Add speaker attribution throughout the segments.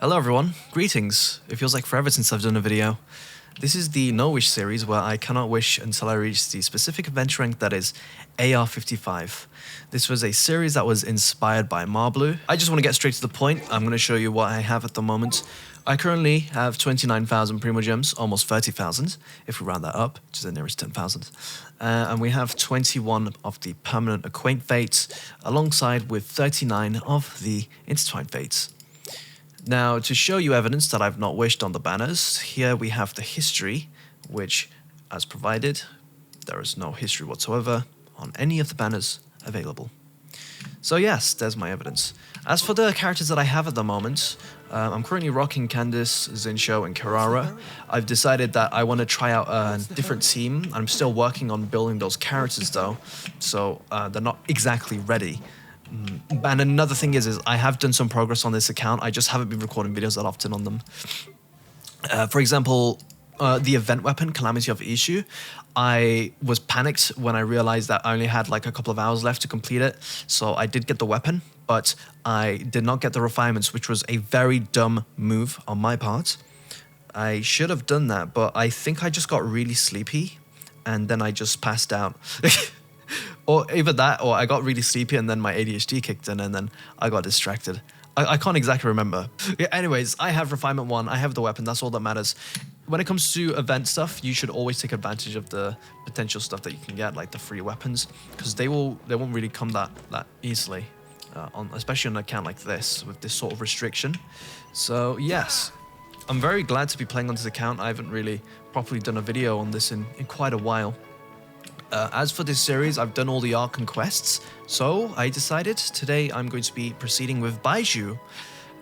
Speaker 1: Hello everyone, greetings. It feels like forever since I've done a video. This is the No Wish series where I cannot wish until I reach the specific adventure rank that is AR55. This was a series that was inspired by Marblu. I just want to get straight to the point. I'm going to show you what I have at the moment. I currently have 29,000 Primo Gems, almost 30,000 if we round that up, which is the nearest 10,000. And we have 21 of the permanent Acquaint Fates alongside with 39 of the Intertwined Fates. Now, to show you evidence that I've not wished on the banners, here we have the history, which, as provided, there is no history whatsoever on any of the banners available. So yes, there's my evidence. As for the characters that I have at the moment, I'm currently rocking Candice, Zincho, and Kirara. I've decided that I want to try out a different team. I'm still working on building those characters though, so they're not exactly ready. And another thing is I have done some progress on this account. I just haven't been recording videos that often on them. For example, the event weapon, Calamity of Ishu. I was panicked when I realized that I only had like a couple of hours left to complete it. So I did get the weapon, but I did not get the refinements, which was a very dumb move on my part. I should have done that, but I think I just got really sleepy and then I just passed out. Or either that, or I got really sleepy and then my ADHD kicked in and then I got distracted. I can't exactly remember. Yeah, anyways, I have Refinement 1, I have the weapon, that's all that matters. When it comes to event stuff, you should always take advantage of the potential stuff that you can get, like the free weapons, because they won't really come that easily, especially on an account like this, with this sort of restriction. So yes, I'm very glad to be playing on this account. I haven't really properly done a video on this in quite a while. As for this series, I've done all the arc and quests, so I decided today I'm going to be proceeding with Baizhu,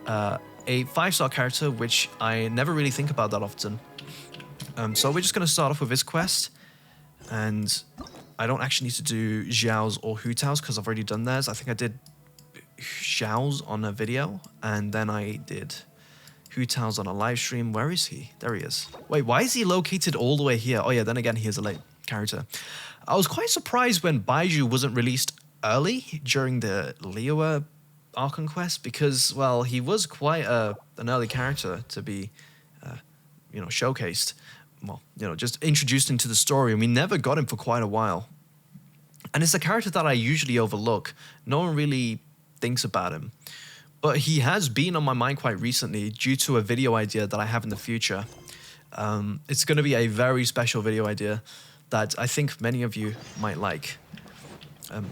Speaker 1: a 5-star character which I never really think about that often. So we're just going to start off with his quest, and I don't actually need to do Xiao's or Hu Tao's because I've already done theirs. I think I did Xiao's on a video, and then I did Hu Tao's on a live stream. Where is he? There he is. Wait, why is he located all the way here? Oh yeah, then again, he is a late character. I was quite surprised when Baizhu wasn't released early during the Liyue Archon quest because, well, he was quite an early character to be, showcased. Well, just introduced into the story, and we never got him for quite a while. And it's a character that I usually overlook. No one really thinks about him. But he has been on my mind quite recently due to a video idea that I have in the future. It's going to be a very special video idea that I think many of you might like.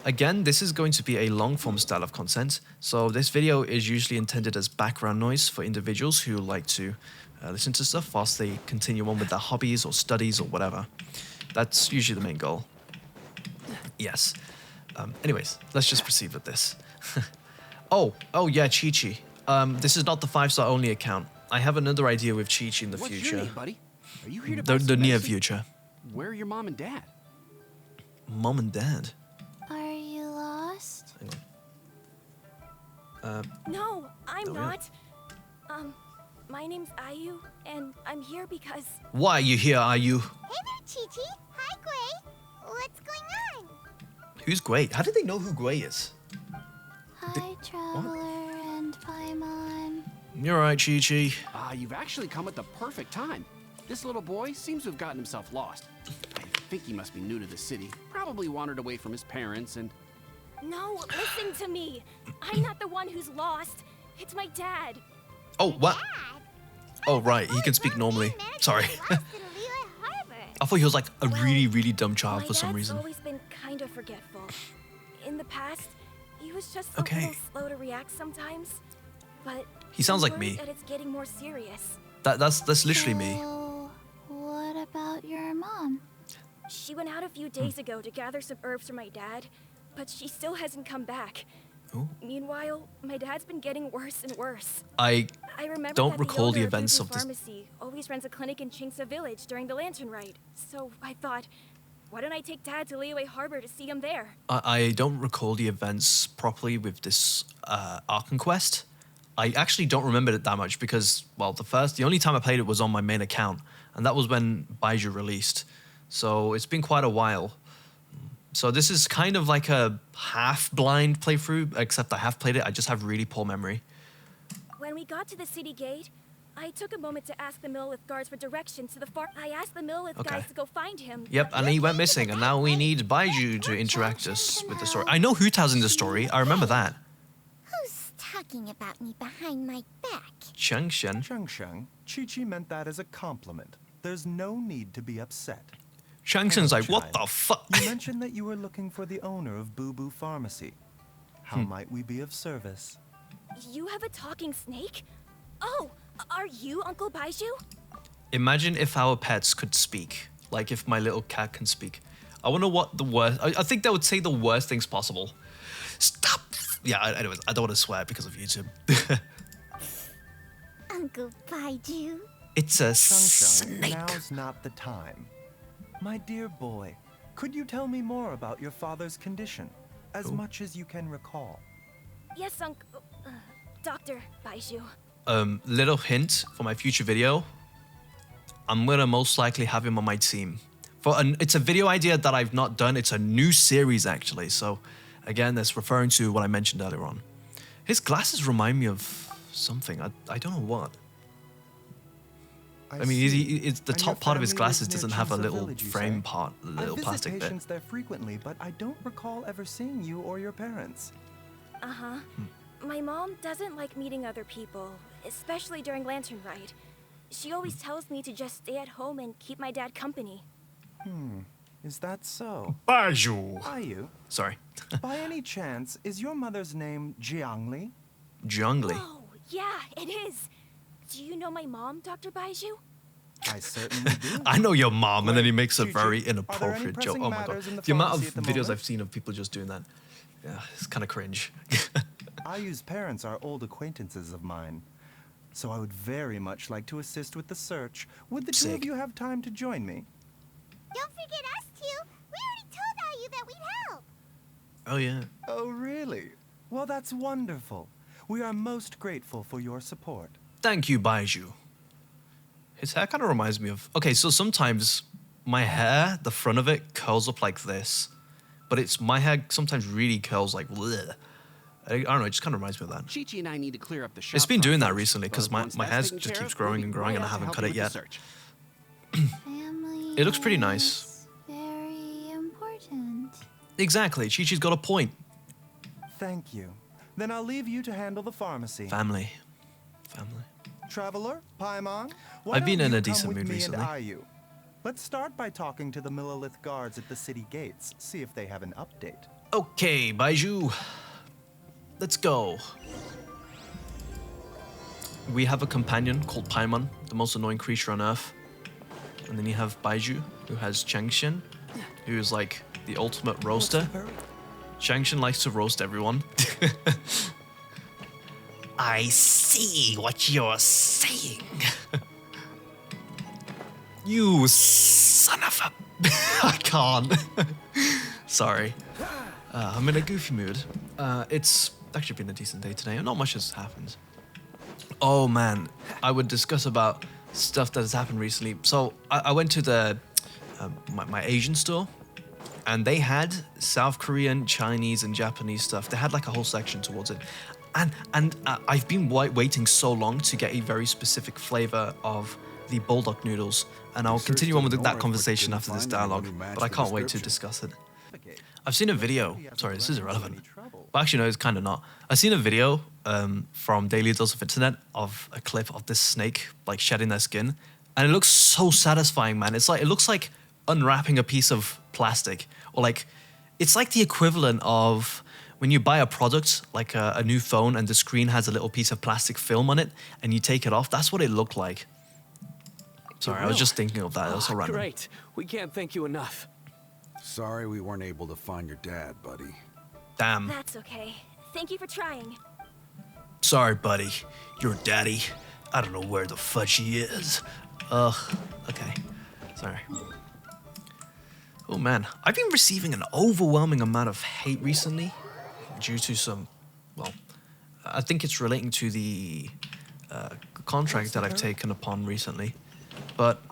Speaker 1: Again, this is going to be a long-form style of content, so this video is usually intended as background noise for individuals who like to listen to stuff whilst they continue on with their hobbies or studies or whatever. That's usually the main goal. Yes. Anyways, let's just proceed with this. Oh yeah, Chi-Chi. This is not the 5-star only account. I have another idea with Chi-Chi in the future.
Speaker 2: What's your name, buddy? Are you here to
Speaker 1: the near future.
Speaker 2: Where are your mom and dad?
Speaker 1: Mom and dad?
Speaker 3: Are you lost?
Speaker 4: No, I'm
Speaker 1: Oh, yeah.
Speaker 4: not. My name's Ayu, and I'm here because...
Speaker 1: Why are you here, are you?
Speaker 3: Hey there, Chi-Chi. Hi, Gray. What's going on?
Speaker 1: Who's Gwei? How did they know who Gwei is?
Speaker 3: Hi, Traveler and Paimon.
Speaker 1: You're right, Chi-Chi.
Speaker 2: You've actually come at the perfect time. This little boy seems to have gotten himself lost. I think he must be new to the city. Probably wandered away from his parents and...
Speaker 4: No, listen to me. I'm not the one who's lost. It's my dad.
Speaker 1: Oh, what? Oh, right. He can speak normally. Sorry. I thought he was like a really, really dumb child for some reason.
Speaker 4: My dad's always been kind of forgetful. In the past, he was just a
Speaker 1: Okay.
Speaker 4: little slow to react sometimes. But
Speaker 1: He sounds
Speaker 4: I'm
Speaker 1: like
Speaker 4: worried
Speaker 1: me.
Speaker 4: that it's getting more serious.
Speaker 1: That's literally me.
Speaker 3: So, what about your mom?
Speaker 4: She went out a few days ago to gather some herbs for my dad, but she still hasn't come back.
Speaker 1: Ooh.
Speaker 4: Meanwhile, my dad's been getting worse and worse.
Speaker 1: I
Speaker 4: I remember
Speaker 1: don't
Speaker 4: that
Speaker 1: recall the
Speaker 4: owner
Speaker 1: events
Speaker 4: Baizhu
Speaker 1: of this.
Speaker 4: Pharmacy always runs a clinic in Chingsa Village during the Lantern Rite. So I thought, why don't I take Dad to Liyue Harbor to see him there?
Speaker 1: I don't recall the events properly with this Archon quest. I actually don't remember it that much because, well, the only time I played it was on my main account, and that was when Baizhu released. So it's been quite a while. So this is kind of like a half-blind playthrough, except I have played it. I just have really poor memory.
Speaker 4: When we got to the city gate, I took a moment to ask the Millelith guards for directions to the farm. I asked the Millelith guys to go find him.
Speaker 1: Yep, and he went missing, and now we need Baizhu to interact us with the story. I know Hu Tao's in the story. I remember that.
Speaker 3: Who's talking about me behind my back?
Speaker 1: Sheng Shen.
Speaker 5: Sheng, Chi-Chi meant that as a compliment. There's no need to be upset.
Speaker 1: Shang Shen's like, what the fuck?
Speaker 5: You mentioned that you were looking for the owner of Boo Boo Pharmacy. How might we be of service?
Speaker 4: You have a talking snake? Oh, are you Uncle Baizhu?
Speaker 1: Imagine if our pets could speak. Like if my little cat can speak. I wonder what the worst... I think they would say the worst things possible. Stop! Yeah, anyways, I don't want to swear because of YouTube.
Speaker 3: Uncle Baizhu.
Speaker 1: It's a
Speaker 5: Sheng,
Speaker 1: snake.
Speaker 5: now's not the time. My dear boy, could you tell me more about your father's condition? As much as you can recall.
Speaker 4: Yes, Uncle... Dr. Baizhu.
Speaker 1: Little hint for my future video. I'm gonna most likely have him on my team. It's a video idea that I've not done. It's a new series actually. So again, that's referring to what I mentioned earlier on. His glasses remind me of something. I don't know what. I mean, it's the top part of his glasses doesn't have a little frame part, a little plastic bit.
Speaker 5: I visit patients there frequently, but I don't recall ever seeing you or your parents.
Speaker 4: Uh-huh. My mom doesn't like meeting other people, especially during Lantern Rite. She always tells me to just stay at home and keep my dad company.
Speaker 5: Is that so?
Speaker 1: Baizhu.
Speaker 5: Baizhu?
Speaker 1: Sorry.
Speaker 5: By any chance, is your mother's name Jiangli?
Speaker 1: Jiangli.
Speaker 4: Oh, yeah, it is. Do you know my mom, Dr. Baizhu?
Speaker 5: I certainly do.
Speaker 1: I know your mom, and then he makes a
Speaker 5: Chi-Chi,
Speaker 1: very
Speaker 5: are there any
Speaker 1: inappropriate joke.
Speaker 5: pressing
Speaker 1: Oh my god.
Speaker 5: matters in the
Speaker 1: The amount of
Speaker 5: pharmacy at the
Speaker 1: videos
Speaker 5: moment?
Speaker 1: I've seen of people just doing that. Yeah, it's kind of cringe.
Speaker 5: Ayu's parents are old acquaintances of mine, so I would very much like to assist with the search. Would the two
Speaker 1: Sick.
Speaker 5: of you have time to join me?
Speaker 3: Don't forget us two. We already told Ayu that we'd help.
Speaker 1: Oh yeah.
Speaker 5: Oh, really? Well, that's wonderful. We are most grateful for your support.
Speaker 1: Thank you, Baizhu. His hair kind of reminds me of... Okay, so sometimes my hair, the front of it, curls up like this. But it's my hair sometimes really curls like... bleh. I don't know, it just kind of reminds me of that.
Speaker 2: Chi-Chi and I need to clear up the shop.
Speaker 1: It's been doing that
Speaker 2: front
Speaker 1: recently because
Speaker 2: first,
Speaker 1: my
Speaker 2: but once
Speaker 1: hair
Speaker 2: that's
Speaker 1: just
Speaker 2: taken
Speaker 1: keeps
Speaker 2: care of,
Speaker 1: growing
Speaker 2: we'll
Speaker 1: and
Speaker 2: be
Speaker 1: growing
Speaker 2: right
Speaker 1: and I
Speaker 2: out to
Speaker 1: haven't
Speaker 2: help
Speaker 1: cut
Speaker 2: you
Speaker 1: it
Speaker 2: with
Speaker 1: yet.
Speaker 2: the search.
Speaker 3: Family
Speaker 1: It looks pretty nice.
Speaker 3: is very important.
Speaker 1: Exactly, Chi-Chi's got a point.
Speaker 5: Thank you. Then I'll leave you to handle the pharmacy.
Speaker 1: Family. Family.
Speaker 5: Traveler, Paimon, why
Speaker 1: I've been
Speaker 5: don't
Speaker 1: in
Speaker 5: you
Speaker 1: a
Speaker 5: come
Speaker 1: decent
Speaker 5: with
Speaker 1: mood
Speaker 5: me
Speaker 1: recently.
Speaker 5: And Ayu? Let's start by talking to the Millelith guards at the city gates, see if they have an update.
Speaker 1: Okay, Baizhu. Let's go. We have a companion called Paimon, the most annoying creature on Earth. And then you have Baizhu, who has Changshin, who is like the ultimate roaster. Changshin likes to roast everyone. I see what you're saying. You son of a... I can't. Sorry. I'm in a goofy mood. It's actually been a decent day today. Not much has happened. Oh man, I would discuss about stuff that has happened recently. So I went to the my Asian store, and they had South Korean, Chinese, and Japanese stuff. They had like a whole section towards it. And I've been waiting so long to get a very specific flavor of the bulldog noodles, and I'll continue on with that conversation after this dialogue, but I can't wait to discuss it. I've seen a video, sorry, this is irrelevant, but actually no, it's kind of not. I've seen a video from Daily Dose of Internet of a clip of this snake like shedding their skin, and it looks so satisfying, man. It's like, it looks like unwrapping a piece of plastic, or like, it's like the equivalent of when you buy a product, like a new phone, and the screen has a little piece of plastic film on it, and you take it off. That's what it looked like. Sorry, I was just thinking of that. That was so random.
Speaker 6: Great. We can't thank you enough.
Speaker 7: Sorry we weren't able to find your dad, buddy.
Speaker 1: Damn.
Speaker 4: That's okay. Thank you for trying.
Speaker 1: Sorry, buddy. Your daddy. I don't know where the fudge he is. Ugh. Okay. Sorry. Oh man, I've been receiving an overwhelming amount of hate recently due to some, well, I think it's relating to the contract that I've taken upon recently. But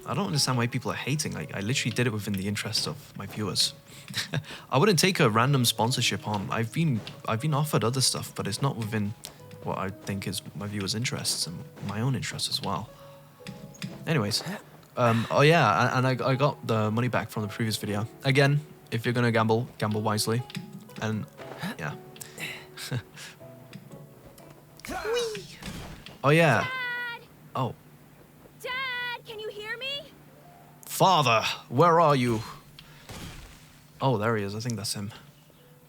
Speaker 1: I don't understand why people are hating. I literally did it within the interest of my viewers. I wouldn't take a random sponsorship on. I've been offered other stuff, but it's not within what I think is my viewers' interests and my own interests as well. Anyways, oh yeah, and I got the money back from the previous video. Again, if you're gonna gamble, gamble wisely, and yeah. Oh yeah.
Speaker 4: Dad!
Speaker 1: Oh,
Speaker 4: Dad, can you hear me?
Speaker 1: Father, where are you? Oh, there he is. I think that's him.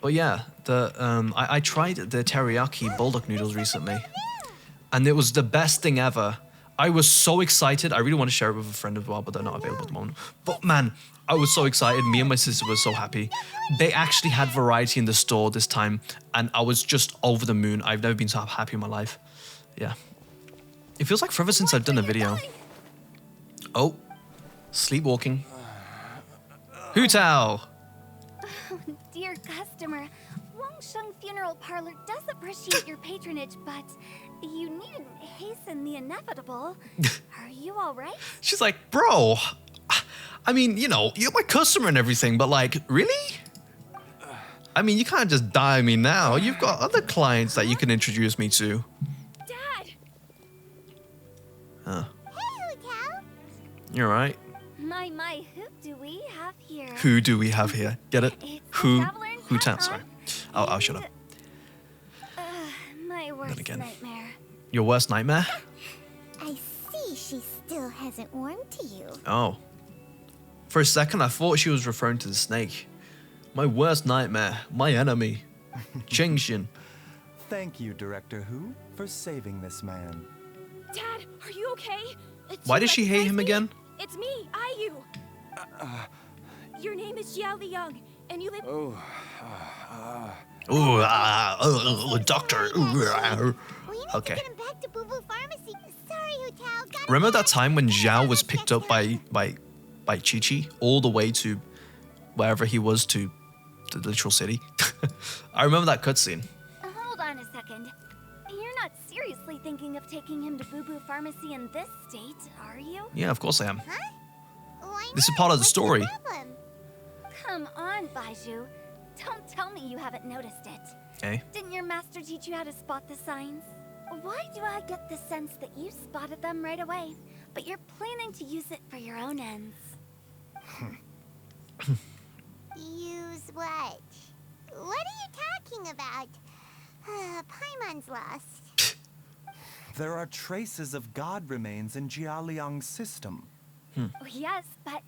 Speaker 1: But yeah, I tried the teriyaki bulldog noodles recently, and it was the best thing ever. I was so excited. I really want to share it with a friend as well, but they're not available at the moment. But man, I was so excited. Me and my sister were so happy. They actually had variety in the store this time, and I was just over the moon. I've never been so happy in my life. Yeah. It feels like forever since I've done a video. Oh, sleepwalking. Hu Tao.
Speaker 3: Dear customer, Wangsheng Funeral Parlor does appreciate your patronage, but you needn't hasten the inevitable. Are you all right?
Speaker 1: She's like, bro, I mean, you know, you're my customer and everything, but like, really? I mean, you can't just die me now. You've got other clients that you can introduce me to.
Speaker 4: Dad!
Speaker 1: Huh.
Speaker 3: Hey, Hotel.
Speaker 1: You're right.
Speaker 3: My, who do we have here?
Speaker 1: Who do we have here? Get it?
Speaker 3: It's
Speaker 1: Who?
Speaker 3: the Traveler in
Speaker 1: Hu Tao.
Speaker 3: Patron.
Speaker 1: Sorry. I'll shut up.
Speaker 3: My worst
Speaker 1: again.
Speaker 3: nightmare.
Speaker 1: Your worst nightmare?
Speaker 3: I see she still hasn't warmed to you.
Speaker 1: Oh. For a second, I thought she was referring to the snake. My worst nightmare. My enemy. Genshin.
Speaker 5: Thank you, Director Hu, for saving this man.
Speaker 4: Dad, are you okay? It's
Speaker 1: Why
Speaker 4: you
Speaker 1: does she hate him
Speaker 4: recognize me?
Speaker 1: again?
Speaker 4: It's me, Ayu. Your name is Jiao Liang, and you live.
Speaker 1: Ooh, doctor.
Speaker 3: We need
Speaker 1: Okay.
Speaker 3: to get him back to Boo Boo Pharmacy. Sorry, Hotel.
Speaker 1: Remember that time when Zhao was picked up by Chi-Chi all the way to wherever he was, to the literal city? I remember that cutscene.
Speaker 3: Hold on a second. You're not seriously thinking of taking him to Boo Boo Pharmacy in this state, are you?
Speaker 1: Yeah, of course I am.
Speaker 3: Huh? Why
Speaker 1: This is
Speaker 3: not?
Speaker 1: part of the
Speaker 3: What's
Speaker 1: story.
Speaker 3: problem? Come on, Baizhu. Don't tell me you haven't noticed it.
Speaker 1: Okay.
Speaker 3: Didn't your master teach you how to spot the signs? Why do I get the sense that you spotted them right away, but you're planning to use it for your own ends? Use what? What are you talking about? Paimon's lost.
Speaker 5: There are traces of god remains in Jialiang's system.
Speaker 3: Oh, yes, but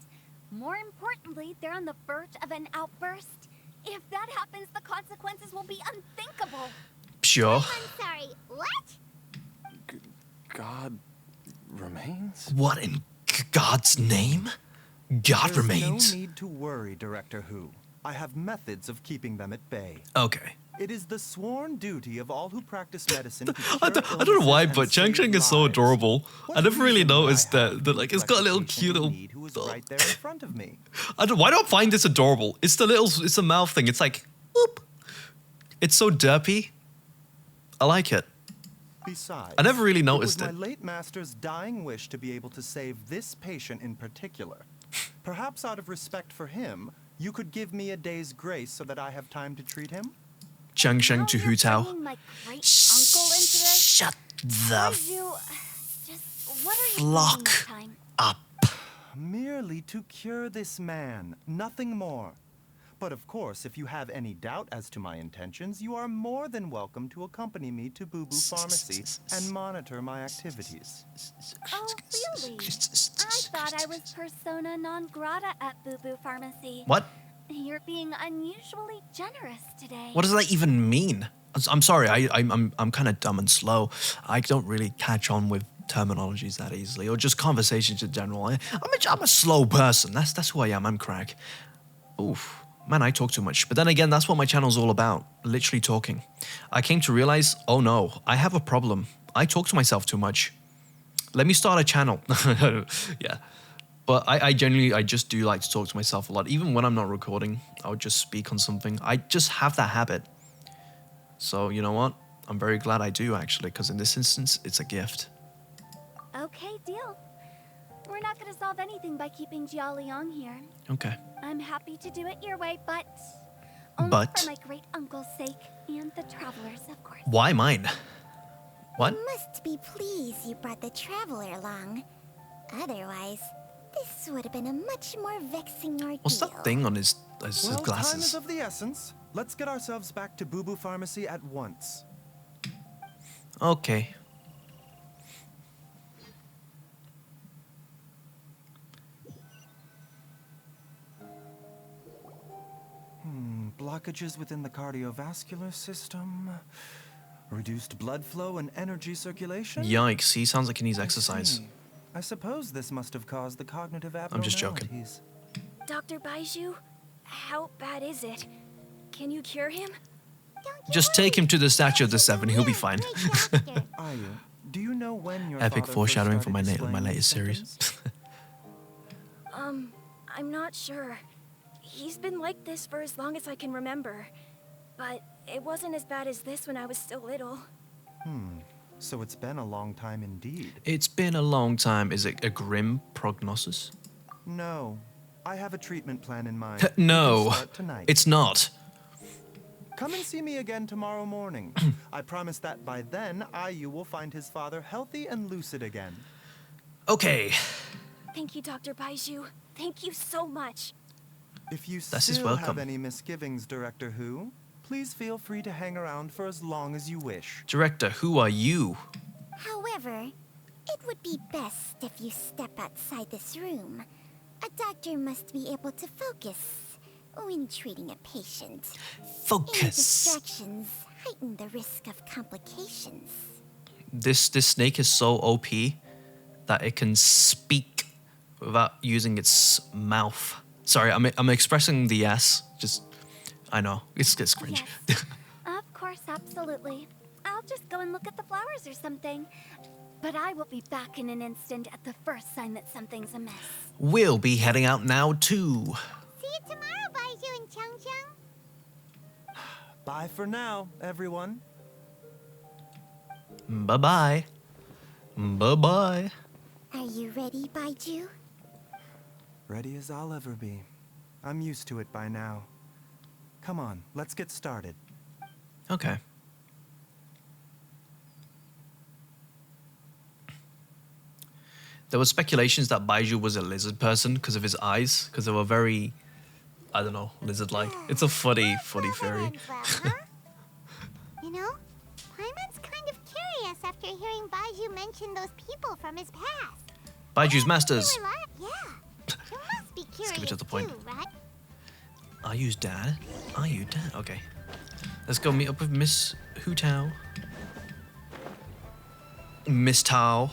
Speaker 3: more importantly, they're on the verge of an outburst. If that happens, the consequences will be unthinkable.
Speaker 1: Sure.
Speaker 3: I'm sorry, what?
Speaker 6: God remains?
Speaker 1: What in God's name? God
Speaker 5: There's
Speaker 1: remains.
Speaker 5: no need to worry, Director Hu. I have methods of keeping them at bay.
Speaker 1: Okay.
Speaker 5: It is the sworn duty of all who practice medicine to
Speaker 1: I
Speaker 5: cure
Speaker 1: don't know why,
Speaker 5: illnesses
Speaker 1: but
Speaker 5: and
Speaker 1: Chang
Speaker 5: save
Speaker 1: Chang is so
Speaker 5: lives.
Speaker 1: adorable.
Speaker 5: What
Speaker 1: I never really
Speaker 5: reason would I
Speaker 1: noticed that.
Speaker 5: have
Speaker 1: That
Speaker 5: to
Speaker 1: like, it's got a little
Speaker 5: neglect a
Speaker 1: cute
Speaker 5: patient
Speaker 1: little.
Speaker 5: in need who is right there in front of me.
Speaker 1: Why do I find this adorable? It's the mouth thing. It's like, whoop. It's so derpy. I like it.
Speaker 5: Besides,
Speaker 1: I never really noticed
Speaker 5: it
Speaker 1: it.
Speaker 5: was my late master's dying wish to be able to save this patient in particular. Perhaps out of respect for him, you could give me a day's grace so that I have time to treat him?
Speaker 1: Chang Chang to
Speaker 3: Now
Speaker 1: Hu
Speaker 3: you're
Speaker 1: Tao.
Speaker 3: bringing my great-uncle into this?
Speaker 1: Shut the
Speaker 3: Baizhu, just what are you doing
Speaker 1: flock
Speaker 3: this time?
Speaker 1: up.
Speaker 5: Merely to cure this man, nothing more. But of course, if you have any doubt as to my intentions, you are more than welcome to accompany me to Boo Boo Pharmacy and monitor my activities.
Speaker 3: Oh, really? I thought I was persona non grata at Boo Boo Pharmacy.
Speaker 1: What?
Speaker 3: You're being unusually generous today.
Speaker 1: What does that even mean? I'm sorry. I'm kind of dumb and slow. I don't really catch on with terminologies that easily, or just conversations in general. I'm a slow person. That's who I am. I'm Krac. Oof. Man, I talk too much. But then again, that's what my channel's all about. Literally talking. I came to realize, oh no, I have a problem. I talk to myself too much. Let me start a channel. Yeah. But I just do like to talk to myself a lot. Even when I'm not recording, I would just speak on something. I just have that habit. So, you know what? I'm very glad I do, actually, because in this instance, it's a gift.
Speaker 3: Okay, deal. We're not going to solve anything by keeping Jiao Liang here.
Speaker 1: Okay.
Speaker 3: I'm happy to do it your way, but only
Speaker 1: But?
Speaker 3: for my great uncle's sake and the travelers, of course.
Speaker 1: Why mine? What?
Speaker 8: You must be pleased you brought the traveler along. Otherwise, this would have been a much more vexing ordeal.
Speaker 1: What's that thing on his
Speaker 5: Well, time
Speaker 1: glasses?
Speaker 5: is of the essence. Let's get ourselves back to Boo Boo Pharmacy at once.
Speaker 1: Okay.
Speaker 5: Blockages within the cardiovascular system, reduced blood flow and energy circulation.
Speaker 1: Yikes, he sounds like he needs
Speaker 5: I
Speaker 1: exercise.
Speaker 5: see. I suppose this must have caused the cognitive
Speaker 1: I'm just joking.
Speaker 5: abnormalities.
Speaker 4: Dr. Baizhu, how bad is it? Can you cure him?
Speaker 1: Just take him to the Statue of the Seven, he'll be fine.
Speaker 5: Ayu, do you know when your
Speaker 1: Epic
Speaker 5: father
Speaker 1: foreshadowing
Speaker 5: first
Speaker 1: for my
Speaker 5: started
Speaker 1: my
Speaker 5: displaying
Speaker 1: latest
Speaker 5: these
Speaker 1: series.
Speaker 5: symptoms?
Speaker 4: I'm not sure. He's been like this for as long as I can remember. But it wasn't as bad as this when I was still little.
Speaker 5: So it's been a long time indeed.
Speaker 1: It's been a long time. Is it a grim prognosis?
Speaker 5: No, I have a treatment plan in mind. We
Speaker 1: No,
Speaker 5: can start tonight.
Speaker 1: it's not.
Speaker 5: Come and see me again tomorrow morning. I promise that by then, Ayu will find his father healthy and lucid again.
Speaker 1: Okay.
Speaker 4: Thank you, Dr. Baizhu. Thank you so much.
Speaker 5: If you
Speaker 1: This is
Speaker 5: still
Speaker 1: welcome.
Speaker 5: have any misgivings, Director Who, please feel free to hang around for as long as you wish.
Speaker 1: Director, who are you?
Speaker 8: However, it would be best if you step outside this room. A doctor must be able to focus when treating a patient. Any
Speaker 1: Focus.
Speaker 8: distractions heighten the risk of complications.
Speaker 1: This snake is so OP that it can speak without using its mouth. Sorry, I'm expressing the S. Just, I know it's cringe.
Speaker 3: Yes. Of course, absolutely. I'll just go and look at the flowers or something. But I will be back in an instant at the first sign that something's amiss.
Speaker 1: We'll be heading out now too.
Speaker 8: See you tomorrow, Baizhu and Chung Chung.
Speaker 5: Bye for now, everyone.
Speaker 1: Bye bye. Bye bye.
Speaker 8: Are you ready, Baizhu?
Speaker 5: Ready as I'll ever be. I'm used to it by now. Come on, let's get started.
Speaker 1: Okay. There were speculations that Baizhu was a lizard person because of his eyes, because they were very, I don't know, lizard-like. It's a funny theory.
Speaker 8: You know, Paimon's kind of curious after hearing Baizhu mention those people from his past.
Speaker 1: Baiju's masters.
Speaker 8: Yeah, you must be curious
Speaker 1: give it to the point.
Speaker 8: too, right?
Speaker 1: Are you dad? Are you dad? Okay. Let's go meet up with Miss Hu Tao. Miss Tao.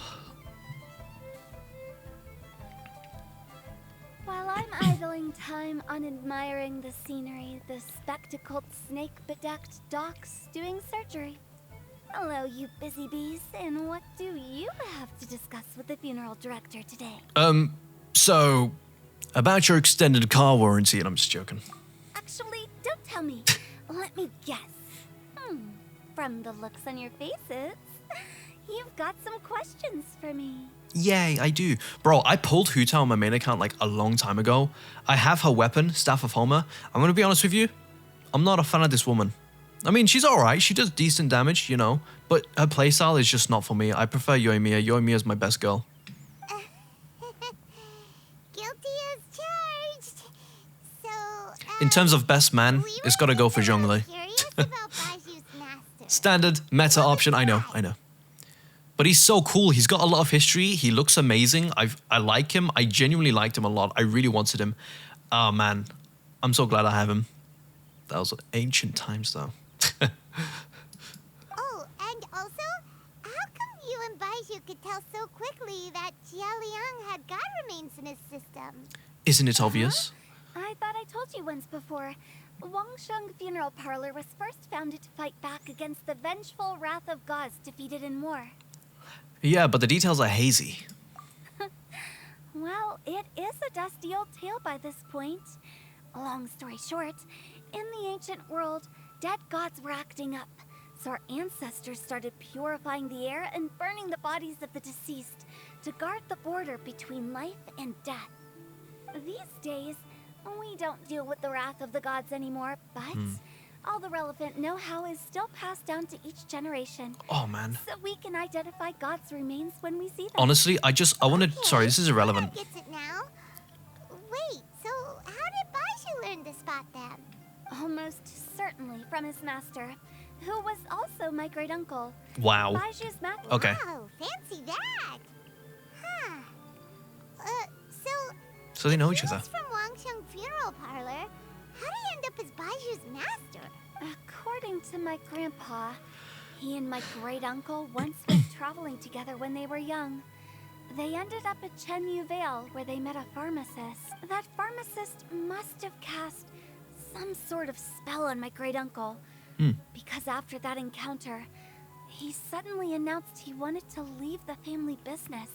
Speaker 3: While I'm idling time on admiring the scenery, the spectacled snake-bedecked docs doing surgery. Hello, you busy bees, and what do you have to discuss with the funeral director today?
Speaker 1: So, about your extended car warranty, and I'm just joking.
Speaker 3: Actually, don't tell me. Let me guess. From the looks on your faces, you've got some questions for me.
Speaker 1: Yay, I do. Bro, I pulled Hu Tao on my main account like a long time ago. I have her weapon, Staff of Homer. I'm gonna be honest with you, I'm not a fan of this woman. I mean, she's alright, she does decent damage, you know, but her playstyle is just not for me. I prefer Yoimiya. Yoimiya's my best girl.
Speaker 8: Guilty as charged. So,
Speaker 1: In terms of best man, it's gotta go for Zhongli.
Speaker 8: Curious about Baiju's master.
Speaker 1: Standard meta option, I know. But he's so cool. He's got a lot of history. He looks amazing. I like him. I genuinely liked him a lot. I really wanted him. Oh man, I'm so glad I have him. That was ancient times though.
Speaker 8: Oh, and also, how come you and Baizhu could tell so quickly that Jia Liang had god remains in his system?
Speaker 1: Isn't it obvious?
Speaker 3: I thought I told you once before. Wangsheng Funeral Parlor was first founded to fight back against the vengeful wrath of gods defeated in war.
Speaker 1: Yeah, but the details are hazy.
Speaker 3: Well, it is a dusty old tale by this point. Long story short, in the ancient world, dead gods were acting up, so our ancestors started purifying the air and burning the bodies of the deceased to guard the border between life and death. These days, we don't deal with the wrath of the gods anymore, but All the relevant know-how is still passed down to each generation,
Speaker 1: Oh man.
Speaker 3: so we can identify God's remains when we see them.
Speaker 1: Honestly, I wanted. Sorry, this is irrelevant.
Speaker 8: Gets it now. Wait, so how did Baizhu learn to spot them?
Speaker 3: Almost certainly from his master, who was also my great uncle.
Speaker 1: Wow.
Speaker 3: Baizhu's master.
Speaker 1: Okay.
Speaker 8: Wow, fancy that. Huh.
Speaker 1: So they know each other.
Speaker 8: He's from Wangsheng Funeral Parlor. How did he end up as Baiju's master?
Speaker 3: According to my grandpa, he and my great uncle once went traveling together when they were young. They ended up at Chenyu Vale, where they met a pharmacist. That pharmacist must have cast some sort of spell on my great uncle. Because after that encounter, he suddenly announced he wanted to leave the family business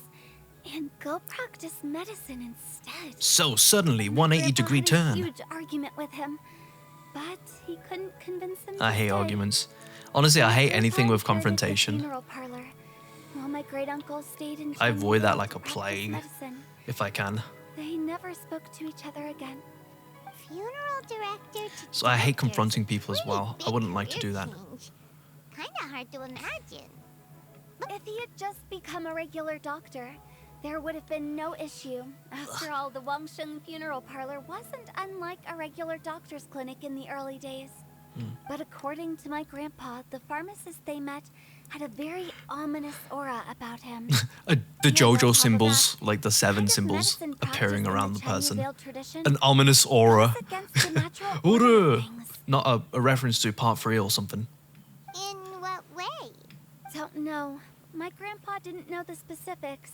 Speaker 3: and go practice medicine instead.
Speaker 1: So suddenly, 180-degree
Speaker 3: Grandpa had a
Speaker 1: turn.
Speaker 3: huge argument with him, but he couldn't convince him.
Speaker 1: I
Speaker 3: to
Speaker 1: hate
Speaker 3: stay.
Speaker 1: arguments. Honestly, I hate anything with
Speaker 3: Grandpa guarded the
Speaker 1: confrontation.
Speaker 3: funeral parlor, while my great uncle stayed in
Speaker 1: I avoid that
Speaker 3: Chenyu
Speaker 1: like
Speaker 3: to
Speaker 1: a
Speaker 3: practice
Speaker 1: plague.
Speaker 3: medicine.
Speaker 1: If I can.
Speaker 3: They never spoke to each other again.
Speaker 8: Funeral director to
Speaker 1: So I hate
Speaker 8: director.
Speaker 1: confronting people as
Speaker 8: Pretty
Speaker 1: well. I
Speaker 8: big
Speaker 1: wouldn't like to
Speaker 8: career
Speaker 1: do that.
Speaker 8: change. Kinda hard to imagine.
Speaker 3: If he had just become a regular doctor, there would have been no issue. After all, the Wangsheng Funeral Parlor wasn't unlike a regular doctor's clinic in the early days. But according to my grandpa, the pharmacist they met had a very ominous aura about him.
Speaker 1: The
Speaker 3: Yeah,
Speaker 1: JoJo
Speaker 3: on top of
Speaker 1: symbols,
Speaker 3: that,
Speaker 1: like the 7
Speaker 3: kind of
Speaker 1: symbols
Speaker 3: medicine
Speaker 1: appearing
Speaker 3: practiced in
Speaker 1: around the
Speaker 3: Chenyu
Speaker 1: person.
Speaker 3: Vale tradition
Speaker 1: An ominous aura.
Speaker 3: goes against the natural
Speaker 1: Aura.
Speaker 3: order of things.
Speaker 1: Not a reference to part 3 or something.
Speaker 8: In what way?
Speaker 3: Don't know. My grandpa didn't know the specifics.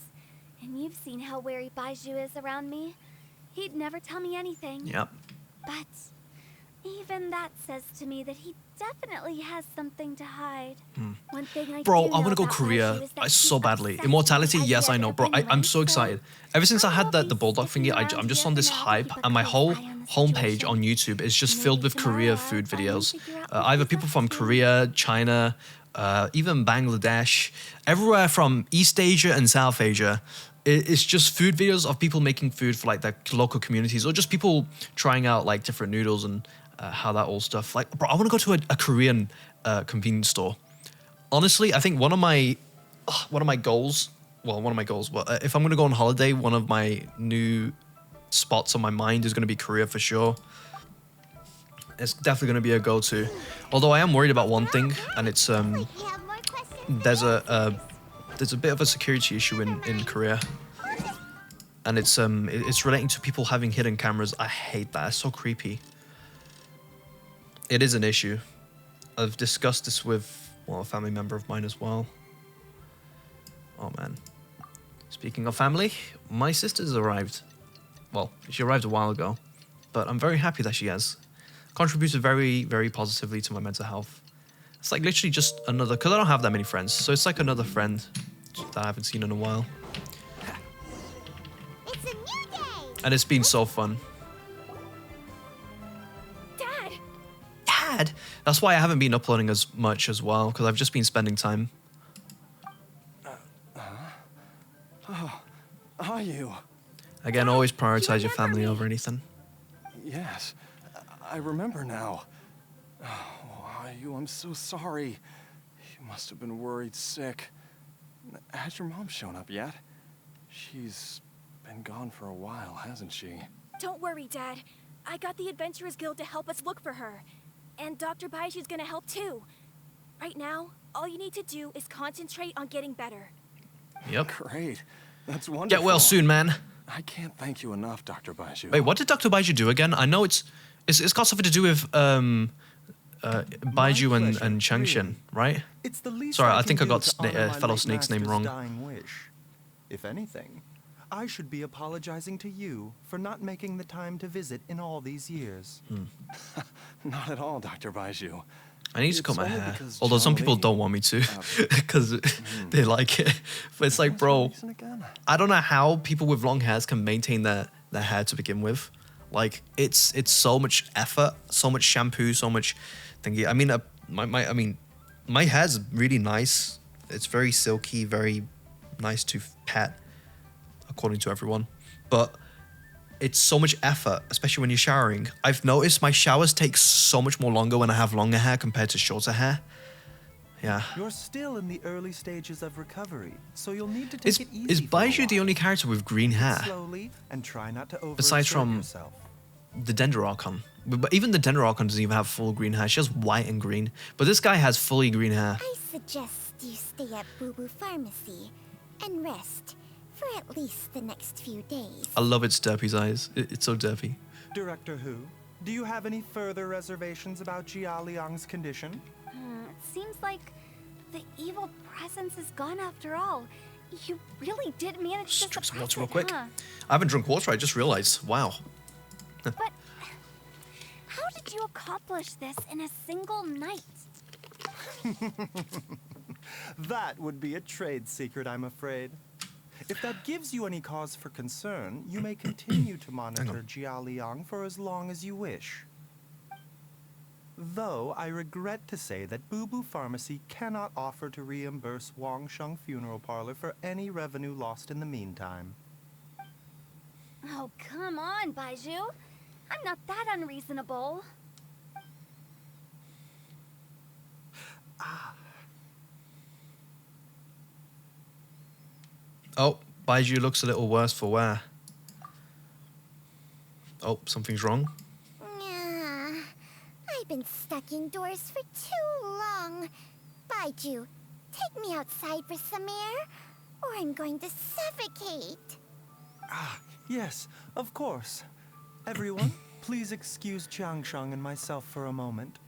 Speaker 3: And you've seen how wary Baizhu is around me. He'd never tell me anything.
Speaker 1: Yep.
Speaker 3: But even that says to me that he definitely has something to hide. One thing I
Speaker 1: Bro,
Speaker 3: do
Speaker 1: I want
Speaker 3: know
Speaker 1: to go
Speaker 3: about
Speaker 1: Korea
Speaker 3: Baizhu is that
Speaker 1: so
Speaker 3: he's
Speaker 1: badly.
Speaker 3: obsessed
Speaker 1: Immortality,
Speaker 3: with the
Speaker 1: yes, I
Speaker 3: idea
Speaker 1: know,
Speaker 3: of
Speaker 1: bro. I'm
Speaker 3: anyway,
Speaker 1: so excited. Ever since I had the bulldog thingy, I'm just on this hype, and my whole homepage on YouTube is just filled with Korea food videos. Either people from Korea, China, even Bangladesh, everywhere from East Asia and South Asia. It's just food videos of people making food for like their local communities, or just people trying out like different noodles and how that all stuff. Like, bro, I want to go to a Korean convenience store. Honestly, I think one of my goals. Well, one of my goals. Well, if I'm gonna go on holiday, one of my new spots on my mind is gonna be Korea for sure. It's definitely gonna be a go-to. Although I am worried about one thing, and it's
Speaker 8: We have more questions.
Speaker 1: there's a bit of a security issue in Korea, and it's relating to people having hidden cameras. I hate that. It's so creepy. It is an issue. I've discussed this with a family member of mine as well. Oh man. Speaking of family, my sister's arrived. Well, she arrived a while ago, but I'm very happy that she has contributed very, very positively to my mental health. It's like literally just another, because I don't have that many friends, so it's like another friend that I haven't seen in a while.
Speaker 8: It's a new day.
Speaker 1: And it's been so fun.
Speaker 4: Dad!
Speaker 1: Dad! That's why I haven't been uploading as much as well, because I've just been spending time.
Speaker 6: Are you?
Speaker 1: Again, always prioritize your
Speaker 4: remember
Speaker 1: family
Speaker 4: me.
Speaker 1: over anything.
Speaker 6: Yes, I remember now. Oh, are you? I'm so sorry. You must have been worried sick. Has your mom shown up yet? She's been gone for a while, hasn't she?
Speaker 4: Don't worry, Dad. I got the Adventurers Guild to help us look for her. And Dr. Baiju's gonna help too. Right now, all you need to do is concentrate on getting better.
Speaker 1: Yep.
Speaker 6: Great. That's wonderful.
Speaker 1: Get well soon, man.
Speaker 6: I can't thank you enough, Dr. Baizhu.
Speaker 1: Wait, what did Dr. Baizhu do again? I know it's got something to do with Baizhu
Speaker 5: pleasure,
Speaker 1: and Changshin,
Speaker 5: really.
Speaker 1: right?
Speaker 5: It's the least
Speaker 1: Sorry, I
Speaker 5: can
Speaker 1: think I
Speaker 5: do
Speaker 1: got
Speaker 5: to honor my
Speaker 1: fellow
Speaker 5: late
Speaker 1: Snake's name
Speaker 5: master's
Speaker 1: wrong.
Speaker 5: dying wish. If anything, I should be apologizing to you for not making the time to visit in all these years.
Speaker 6: Not at all, Dr. Baizhu.
Speaker 1: I need to cut
Speaker 6: It's
Speaker 1: my
Speaker 6: only
Speaker 1: hair.
Speaker 6: because
Speaker 1: Although some
Speaker 6: Zhao
Speaker 1: people
Speaker 6: Li-
Speaker 1: don't want me to, because they like it. But it's like,
Speaker 6: What's the
Speaker 1: bro,
Speaker 6: reason again?
Speaker 1: I don't know how people with long hairs can maintain their hair to begin with. Like, it's so much effort, so much shampoo, so much thingy. I mean, my hair's really nice. It's very silky, very nice to pet, according to everyone. But it's so much effort, especially when you're showering. I've noticed my showers take so much more longer when I have longer hair compared to shorter hair. Yeah.
Speaker 5: You're still in the early stages of recovery, so you'll need to take it easy.
Speaker 1: Is
Speaker 5: for a
Speaker 1: Baizhu the
Speaker 5: while.
Speaker 1: only character with green hair?
Speaker 5: Slowly, and try not to
Speaker 1: Besides
Speaker 5: overexert
Speaker 1: from
Speaker 5: yourself.
Speaker 1: the Dendro Archon. But even the Dendro Archon doesn't even have full green hair. She has white and green. But this guy has fully green hair.
Speaker 8: I suggest you stay at Boo Boo Pharmacy and rest for at least the next few days.
Speaker 1: I love its derpy's eyes. It's so derpy.
Speaker 5: Director Hu, do you have any further reservations about Jia Liang's condition?
Speaker 3: It seems like the evil presence is gone after all. You really did manage to
Speaker 1: Just drink some
Speaker 3: suppress
Speaker 1: water real
Speaker 3: it,
Speaker 1: quick.
Speaker 3: huh?
Speaker 1: I haven't drunk water, I just realized. Wow.
Speaker 3: But how did you accomplish this in a single night?
Speaker 5: That would be a trade secret, I'm afraid. If that gives you any cause for concern, you may continue to monitor Jia Liang for as long as you wish. Though I regret to say that Boo Boo Pharmacy cannot offer to reimburse Wang Sheng Funeral Parlor for any revenue lost in the meantime.
Speaker 3: Oh, come on, Baizhu. I'm not that unreasonable.
Speaker 1: Oh, Baizhu looks a little worse for wear. Oh, something's wrong.
Speaker 8: Yeah, I've been stuck indoors for too long. Baizhu, take me outside for some air, or I'm going to suffocate.
Speaker 5: Yes, of course. Everyone, please excuse Changsheng and myself for a moment.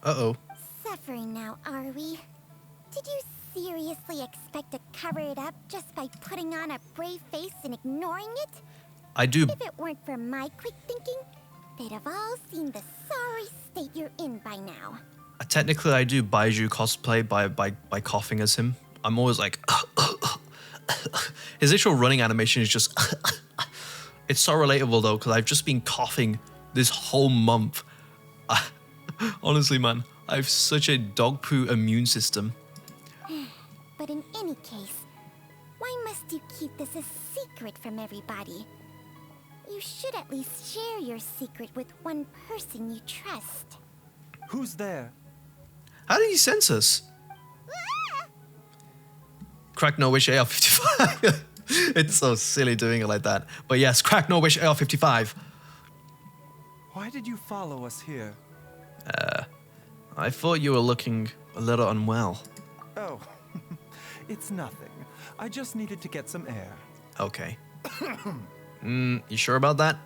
Speaker 1: Uh-oh.
Speaker 8: Suffering now, are we? Did you seriously expect to cover it up just by putting on a brave face and ignoring it?
Speaker 1: I do.
Speaker 8: If it weren't for my quick thinking, they'd have all seen the sorry state you're in by now.
Speaker 1: Technically, I do Baizhu cosplay by coughing as him. I'm always like... His literal running animation is just... It's so relatable, though, because I've just been coughing this whole month. Honestly, man, I have such a dog poo immune system.
Speaker 8: But in any case, why must you keep this a secret from everybody? You should at least share your secret with one person you trust.
Speaker 5: Who's there?
Speaker 1: How did he sense us? Krac No Wish AR-55. It's so silly doing it like that. But yes, Krac No Wish AR-55.
Speaker 5: Why did you follow us here?
Speaker 1: I thought you were looking a little unwell.
Speaker 5: Oh, it's nothing. I just needed to get some air.
Speaker 1: Okay. You sure about that?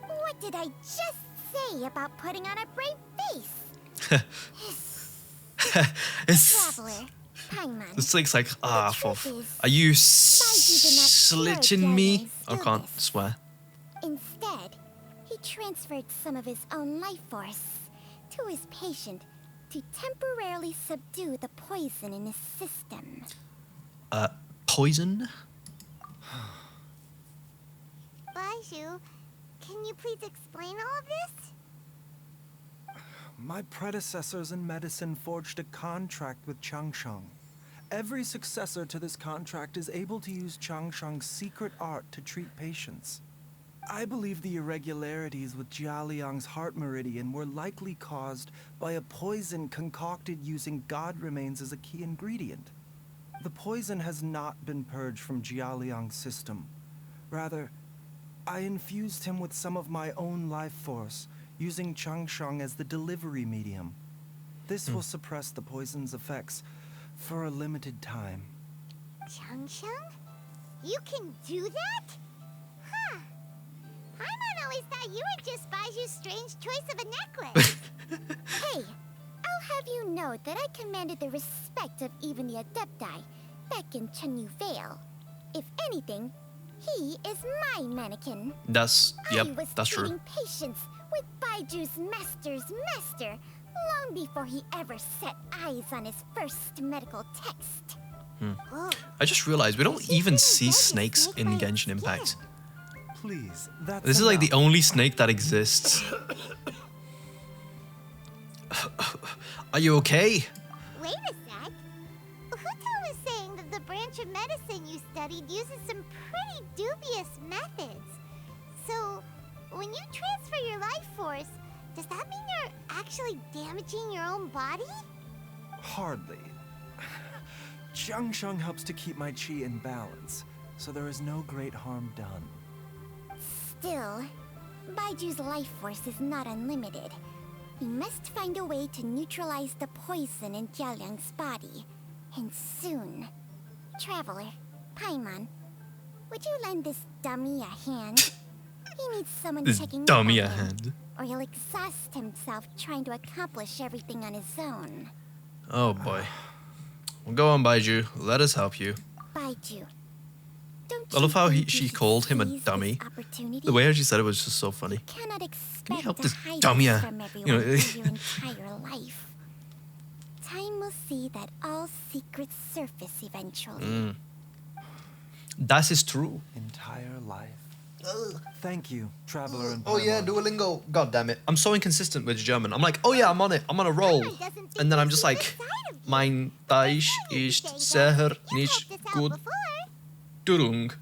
Speaker 8: What did I just say about putting on a brave face? Traveler, Paimon.
Speaker 1: This thing's like,
Speaker 8: The truth is,
Speaker 1: are you
Speaker 8: Baizhu did not kill
Speaker 1: slitching me?
Speaker 8: Jiaoyang's
Speaker 1: I can't
Speaker 8: illness.
Speaker 1: swear.
Speaker 8: Instead, he transferred some of his own life force to his patient to temporarily subdue the poison in his system.
Speaker 1: Poison?
Speaker 8: Baizhu, can you please explain all of this?
Speaker 5: My predecessors in medicine forged a contract with Changsheng. Every successor to this contract is able to use Changsheng's secret art to treat patients. I believe the irregularities with Jia Liang's heart meridian were likely caused by a poison concocted using god remains as a key ingredient. The poison has not been purged from Jia Liang's system. Rather, I infused him with some of my own life force, using Changsheng as the delivery medium. This will suppress the poison's effects for a limited time.
Speaker 8: Changsheng? You can do that? Huh. Paimon always thought you were just Baizhu's strange choice of a necklace. Hey, I'll have you know that I commanded the respect of even the Adepti back in Chenyu Vale. If anything, he is my mannequin.
Speaker 1: That's
Speaker 8: I was
Speaker 1: that's true.
Speaker 8: treating patients with Baiju's master's master long before he ever set eyes on his first medical text. Oh,
Speaker 1: I just realized we don't
Speaker 8: She's
Speaker 1: even
Speaker 8: getting
Speaker 1: see
Speaker 8: deadly
Speaker 1: snakes
Speaker 8: snake
Speaker 1: in
Speaker 8: bites,
Speaker 1: Genshin Impact.
Speaker 5: Please, that's
Speaker 1: This is like the
Speaker 5: enough.
Speaker 1: only snake that exists. Are you okay?
Speaker 8: Wait a sec. Huto was saying that the branch of medicine you studied uses some pretty dubious methods. So, when you transfer your life force, does that mean you're actually damaging your own body?
Speaker 5: Hardly. Jiangsheng helps to keep my chi in balance, so there is no great harm done.
Speaker 8: Still, Baiju's life force is not unlimited. We must find a way to neutralize the poison in Jialiang's body. And soon. Traveler, Paimon, would you lend this dummy a hand? He needs someone
Speaker 1: This
Speaker 8: checking up
Speaker 1: dummy
Speaker 8: on
Speaker 1: a
Speaker 8: him,
Speaker 1: hand.
Speaker 8: or he'll exhaust himself trying to accomplish everything on his own.
Speaker 1: Oh boy. Well, go on, Baizhu. Let us help you.
Speaker 8: Baiju, don't
Speaker 1: I love
Speaker 8: you
Speaker 1: how
Speaker 8: think we
Speaker 1: she
Speaker 8: should
Speaker 1: called him a
Speaker 8: seize this
Speaker 1: dummy.
Speaker 8: opportunity?
Speaker 1: The way she said it was just so funny.
Speaker 8: Cannot expect
Speaker 1: help
Speaker 8: to
Speaker 1: this
Speaker 8: hide
Speaker 1: dummy,
Speaker 8: this from everyone
Speaker 1: you know,
Speaker 8: for your entire life. Time will see that all secrets surface eventually.
Speaker 1: That is true.
Speaker 5: Entire life. Thank you, Traveler and
Speaker 1: Oh yeah,
Speaker 5: Paimon.
Speaker 1: Duolingo. God damn it. I'm so inconsistent with German. I'm like, oh yeah, I'm on it. I'm on a roll. And then I'm just like, mein Deutsch ist sehr nicht gut. Durung.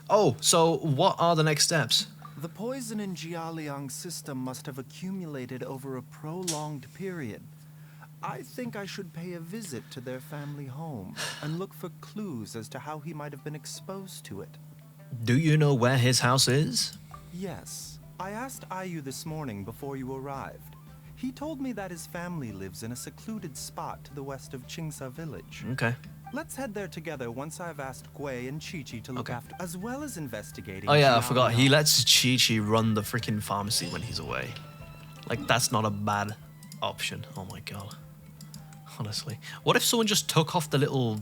Speaker 1: Oh, so what are the next steps?
Speaker 5: The poison in Jialiang's system must have accumulated over a prolonged period. I think I should pay a visit to their family home and look for clues as to how he might have been exposed to it.
Speaker 1: Do you know where his house is?
Speaker 5: Yes, I asked Ayu this morning before you arrived. He told me that his family lives in a secluded spot to the west of Qingsa village.
Speaker 1: Okay.
Speaker 5: Let's head there together once I've asked Gui and Chi-Chi to look
Speaker 1: Okay.
Speaker 5: after, as well as investigating.
Speaker 1: Oh yeah, I forgot. He
Speaker 5: Jialiang.
Speaker 1: lets Chi-Chi run the freaking pharmacy when he's away. Like, that's not a bad option. Oh my god. Honestly. What if someone just took off the little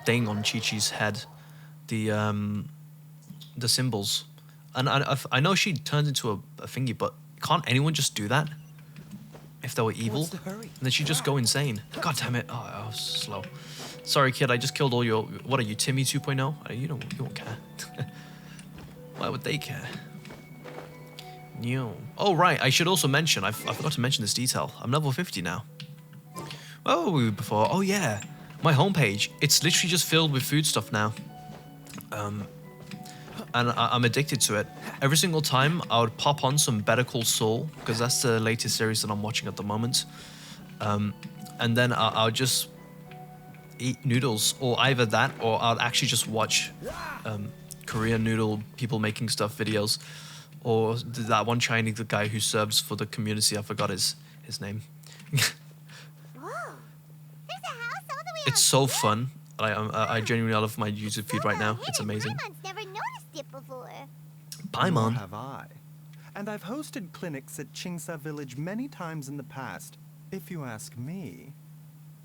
Speaker 1: thing on Chi-Chi's head? The symbols. And I know she turns into a thingy, but can't anyone just do that? If they were evil?
Speaker 5: What's the hurry?
Speaker 1: And then she'd just go insane. God damn it. Oh, I was slow. Sorry, kid, I just killed all your... What are you, Timmy 2.0? You won't care. Why would they care? No. Oh, right, I should also mention, I forgot to mention this detail. I'm level 50 now. Where were we before? Oh, yeah. My homepage. It's literally just filled with food stuff now. And I'm addicted to it. Every single time I would pop on some Better Call Saul, because that's the latest series that I'm watching at the moment. And then I'll just eat noodles, or either that, or I'll actually just watch Korean noodle people making stuff videos, or that one Chinese guy who serves for the community. I forgot his name.
Speaker 8: Whoa! There's a house all the way
Speaker 1: It's so fun. I genuinely love my YouTube feed right now. It's amazing.
Speaker 8: Paimon's never noticed it before.
Speaker 5: Nor
Speaker 1: Paimon.
Speaker 5: have I. And I've hosted clinics at Qingsa village many times in the past. If you ask me,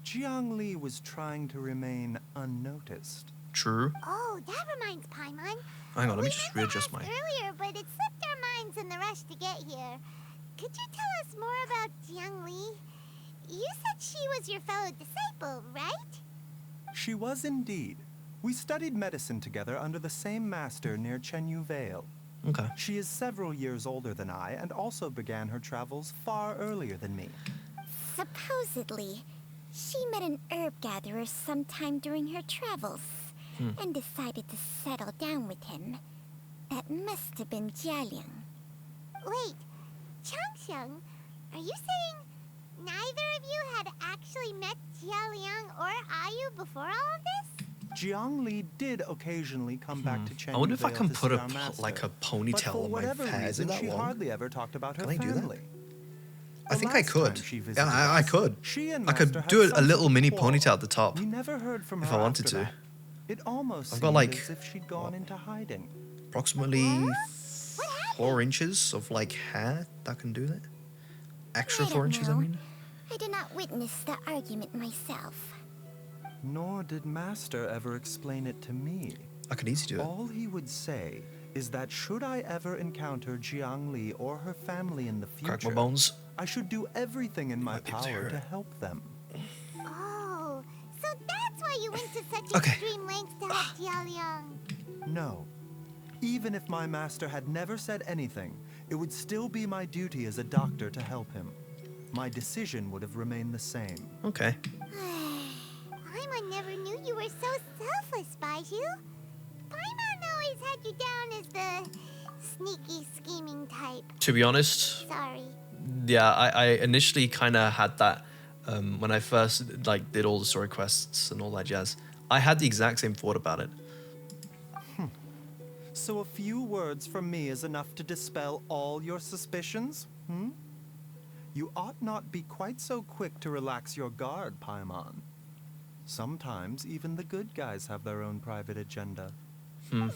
Speaker 5: Jiang Li was trying to remain unnoticed.
Speaker 1: True.
Speaker 8: Oh, that reminds Paimon.
Speaker 1: Hang on, let me
Speaker 8: We
Speaker 1: just
Speaker 8: meant to
Speaker 1: readjust
Speaker 8: ask
Speaker 1: my...
Speaker 8: earlier, but it slipped our minds in the rush to get here. Could you tell us more about Jiang Li? You said she was your fellow disciple, right?
Speaker 5: She was indeed. We studied medicine together under the same master near Chenyu Vale.
Speaker 1: Okay.
Speaker 5: She is several years older than I and also began her travels far earlier than me.
Speaker 8: Supposedly, she met an herb gatherer sometime during her travels and decided to settle down with him. That must have been Jialiang. Wait, Changsheng, are you saying neither of you had actually met Jialiang or Ayu before all of this?
Speaker 5: Jiang Li did occasionally come back to Chenyu
Speaker 1: I wonder if I
Speaker 5: Vale
Speaker 1: can
Speaker 5: to
Speaker 1: put
Speaker 5: see
Speaker 1: a
Speaker 5: our master.
Speaker 1: like a
Speaker 5: But
Speaker 1: ponytail
Speaker 5: for
Speaker 1: on my
Speaker 5: whatever
Speaker 1: hair. Is
Speaker 5: reason,
Speaker 1: it that
Speaker 5: she
Speaker 1: long?
Speaker 5: hardly ever talked about her
Speaker 1: Can I do that?
Speaker 5: family.
Speaker 1: I
Speaker 5: The
Speaker 1: think I
Speaker 5: last
Speaker 1: could.
Speaker 5: time she
Speaker 1: Yeah,
Speaker 5: visited
Speaker 1: I
Speaker 5: us,
Speaker 1: could.
Speaker 5: she and
Speaker 1: I could
Speaker 5: Master had
Speaker 1: do a
Speaker 5: some
Speaker 1: little
Speaker 5: sort of
Speaker 1: mini
Speaker 5: quarrel.
Speaker 1: ponytail at the top.
Speaker 5: We never heard from
Speaker 1: If
Speaker 5: her
Speaker 1: I wanted
Speaker 5: after
Speaker 1: to.
Speaker 5: that. It almost
Speaker 1: I've
Speaker 5: seemed
Speaker 1: got, like,
Speaker 5: as if she'd gone into hiding.
Speaker 1: Approximately 4 inches of like hair that can do that. Extra
Speaker 8: I
Speaker 1: 4
Speaker 8: don't
Speaker 1: inches, I
Speaker 8: know.
Speaker 1: mean.
Speaker 8: I did not witness the argument myself.
Speaker 5: Nor did Master ever explain it to me.
Speaker 1: I could easily do it.
Speaker 5: All he would say is that should I ever encounter Jiang Li or her family in the future,
Speaker 1: Crack my bones.
Speaker 5: I should do everything in my
Speaker 1: Might be able to
Speaker 5: power
Speaker 1: hear
Speaker 5: to
Speaker 1: it.
Speaker 5: help them.
Speaker 8: Oh, so that's why you went to such
Speaker 1: Okay.
Speaker 8: extreme lengths to help Jialiang.
Speaker 5: No. Even if my master had never said anything, it would still be my duty as a doctor to help him. my decision would have remained the same.
Speaker 1: Okay.
Speaker 8: Paimon never knew you were so selfless, Baizhu. Paimon always had you down as the sneaky, scheming type.
Speaker 1: To be honest,
Speaker 8: Sorry.
Speaker 1: yeah, I initially kind of had that when I first did all the story quests and all that jazz. I had the exact same thought about it.
Speaker 5: So a few words from me is enough to dispel all your suspicions? You ought not be quite so quick to relax your guard, Paimon. Sometimes even the good guys have their own private agenda.
Speaker 8: Look